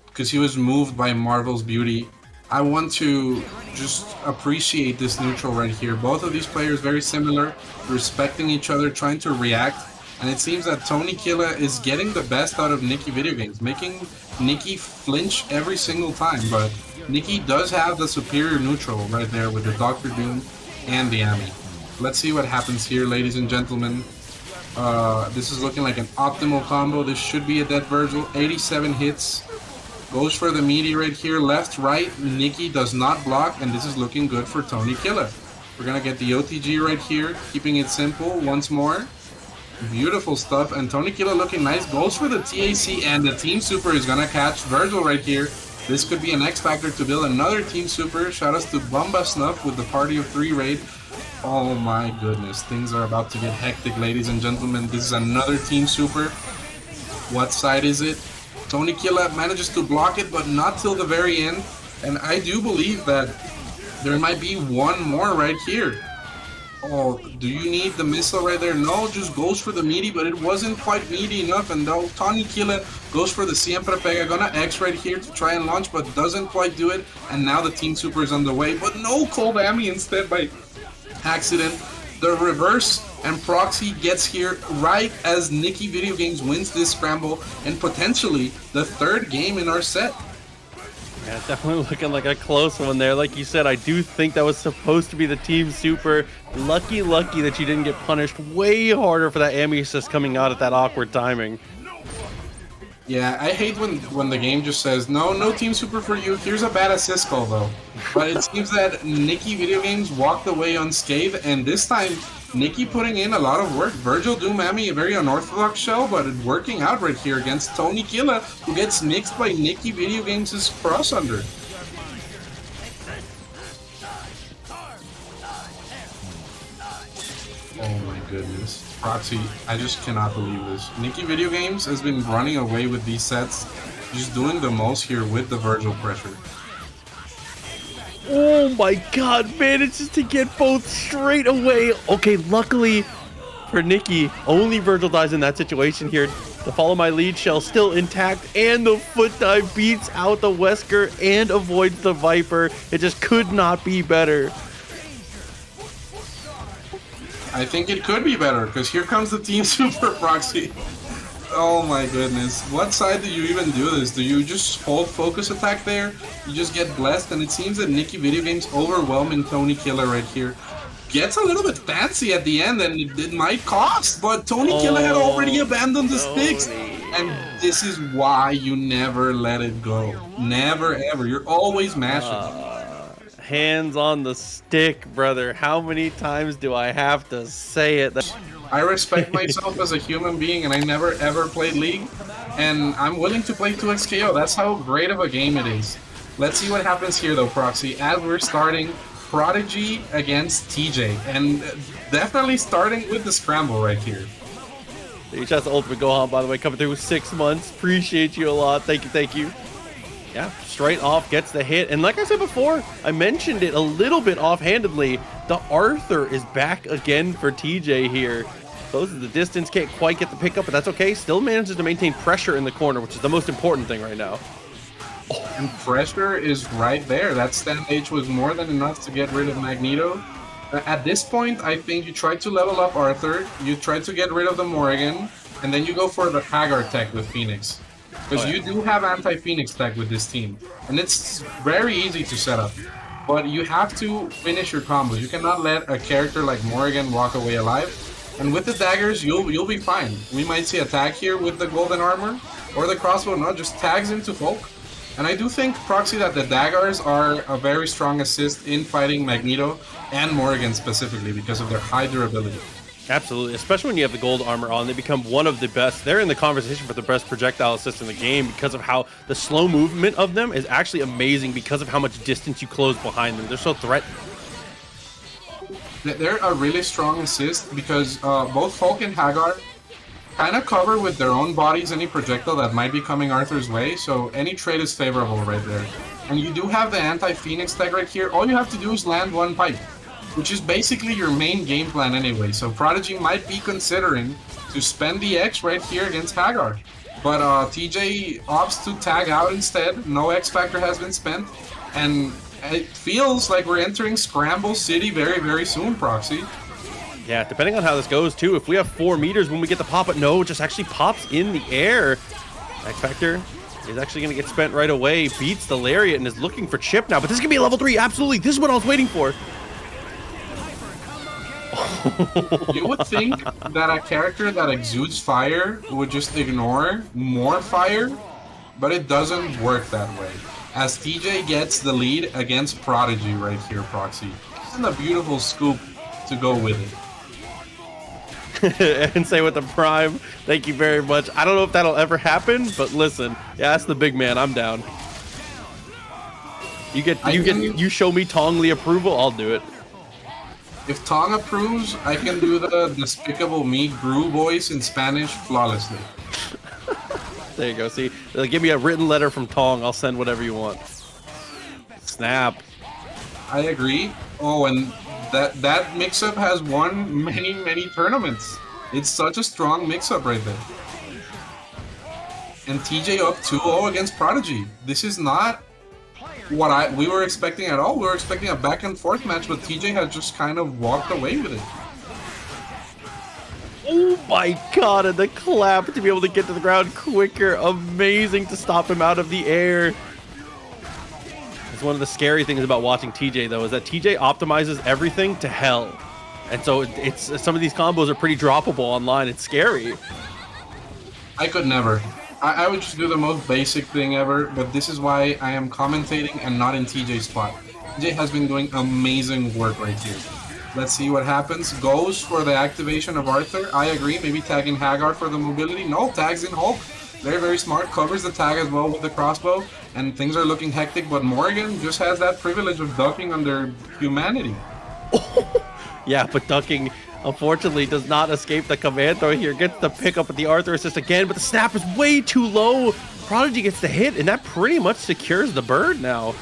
because he was moved by Marvel's beauty, I want to just appreciate this neutral right here. Both of these players very similar, respecting each other, trying to react, and it seems that Tony Kila is getting the best out of Nicky Videogames, making Nicky flinch every single time, but Nicky does have the superior neutral right there with the Dr. Doom and the Ami. Let's see what happens here, ladies and gentlemen. This is looking like an optimal combo. This should be a dead Vergil. 87 hits. Goes for the meaty right here, left, right. Nicky does not block, and this is looking good for Tony Kila. We're gonna get the OTG right here, keeping it simple once more. Beautiful stuff, and Tony Kila looking nice. Goes for the TAC, and the Team Super is gonna catch Vergil right here. This could be an X Factor to build another Team Super. Shoutouts to Bomba Snuff with the Party of 3 raid. Oh my goodness, things are about to get hectic, ladies and gentlemen. This is another Team Super. What side is it? Tony Kila manages to block it, but not till the very end. And I do believe that there might be one more right here. Oh, do you need the missile right there? No, just goes for the meaty, but it wasn't quite meaty enough. And though Tony Kila goes for the Siempre Pega, gonna X right here to try and launch, but doesn't quite do it. And now the Team Super is on the way, but no cold Ami instead by accident. The reverse, and Proxy gets here right as Nicky Videogames wins this scramble and potentially the third game in our set. Yeah, definitely looking like a close one there. Like you said, I do think that was supposed to be the Team Super. Lucky that you didn't get punished way harder for that Ami assist coming out at that awkward timing. Yeah, I hate when the game just says, no Team Super for you, here's a bad assist call though. But it seems that Nicky Videogames walked away unscathed, and this time, Nicky putting in a lot of work. Vergil Doom Ami, a very unorthodox shell, but it working out right here against Tony Kila, who gets mixed by Nicky Videogames' cross under. Oh my goodness. Proxy, I just cannot believe this. Nicky Videogames has been running away with these sets, just doing the most here with the Vergil pressure. Oh my god, manages to get both straight away. Okay, luckily for Nicky, only Vergil dies in that situation here. The follow my lead shell still intact, and the foot dive beats out the Wesker and avoids the Viper. It just could not be better. I think it could be better, because here comes the Team Super Proxy. Oh my goodness. What side do you even do this? Do you just hold focus attack there? You just get blessed, and it seems that Nicky Videogames overwhelming Tony Kila right here. Gets a little bit fancy at the end, and it might cost, but Tony Kila had already abandoned the sticks. And this is why you never let it go. Never ever. You're always mashing. Hands on the stick, brother. How many times do I have to say it? I respect myself as a human being, and I never ever played League, and I'm willing to play 2xKO. That's how great of a game it is. Let's see what happens here though, Proxy, as we're starting Prodigy against TJ, and definitely starting with the scramble right here. Shout out to Ultimate Gohan, by the way, coming through with 6 months. Appreciate you a lot. Thank you. Yeah, straight off gets the hit, and like I said before, I mentioned it a little bit offhandedly, the Arthur is back again for TJ here. Closes the distance, can't quite get the pickup, but that's okay. Still manages to maintain pressure in the corner, which is the most important thing right now. Oh, and pressure is right there. That stand H was more than enough to get rid of Magneto. At this point, I think you try to level up Arthur, you try to get rid of the Morrigan, and then you go for the Haggar tech with Phoenix. Because you do have anti-Phoenix tech with this team, and it's very easy to set up. But you have to finish your combos. You cannot let a character like Morrigan walk away alive. And with the daggers, you'll be fine. We might see a tag here with the golden armor, or the crossbow, no, just tags into Hulk. And I do think, Proxy, that the daggers are a very strong assist in fighting Magneto and Morrigan specifically because of their high durability. Absolutely, especially when you have the gold armor on, they become one of the best. They're in the conversation for the best projectile assist in the game because of how the slow movement of them is actually amazing because of how much distance you close behind them. They're so threatening. They're a really strong assist because both Hulk and Haggar kind of cover with their own bodies any projectile that might be coming Arthur's way, so any trade is favorable right there. And you do have the anti-Phoenix tag right here. All you have to do is land one pipe, which is basically your main game plan anyway. So Prodigy might be considering to spend the X right here against Haggar. But TJ opts to tag out instead. No X Factor has been spent. And it feels like we're entering Scramble City very, very soon, Proxy. Yeah, depending on how this goes, too. If we have 4 meters when we get the pop, but no, it just actually pops in the air. X Factor is actually going to get spent right away. Beats the Lariat and is looking for Chip now. But this is going to be a level 3. Absolutely. This is what I was waiting for. You would think that a character that exudes fire would just ignore more fire, but it doesn't work that way. As TJ gets the lead against Prodigy right here, Proxy. Isn't a beautiful scoop to go with it. And say with the Prime, thank you very much. I don't know if that'll ever happen, but listen, yeah, that's the big man. I'm down. You show me Tongli approval, I'll do it. If Tong approves, I can do the Despicable Me Gru voice in Spanish flawlessly. There you go. See, give me a written letter from Tong. I'll send whatever you want. Snap. I agree. Oh, and that mix-up has won many tournaments. It's such a strong mix-up right there. And TJ up 2-0 against Prodigy. This is not what we were expecting at all. We were expecting a back and forth match, but TJ has just kind of walked away with it. Oh my god, and the clap to be able to get to the ground quicker. Amazing to stop him out of the air. It's one of the scary things about watching TJ, though, is that TJ optimizes everything to hell. And so it's some of these combos are pretty droppable online. It's scary. I could never. I would just do the most basic thing ever, but this is why I am commentating and not in TJ's spot. TJ has been doing amazing work right here. Let's see what happens. Goes for the activation of Arthur. I agree, maybe tagging Haggar for the mobility. No, tags in Hulk. Very, very smart. Covers the tag as well with the crossbow, and things are looking hectic, but Morrigan just has that privilege of ducking under humanity. Yeah, but ducking, unfortunately, does not escape the command throw here. Gets the pick up at the Arthur assist again, but the snap is way too low. Prodigy gets the hit, and that pretty much secures the bird now.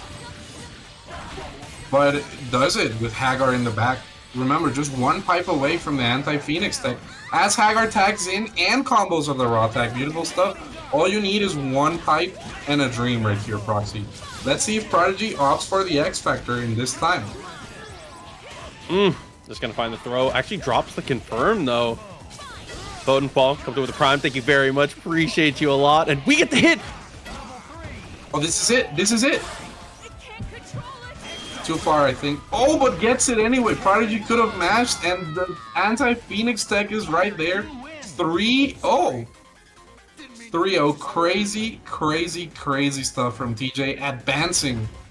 But it does it with Haggar in the back. Remember, just one pipe away from the anti-Phoenix tech. As Haggar tags in and combos of the raw tag, beautiful stuff. All you need is one pipe and a dream right here, Proxy. Let's see if Prodigy opts for the X Factor in this time. Just gonna find the throw. Actually drops the confirm though. Bowden Fall comes through with the Prime. Thank you very much. Appreciate you a lot. And we get the hit. Oh, this is it. This is it. Too far, I think. Oh, but gets it anyway. Prodigy could have mashed, and the anti-Phoenix tech is right there. 3-0. 3-0. Crazy stuff from TJ. Advancing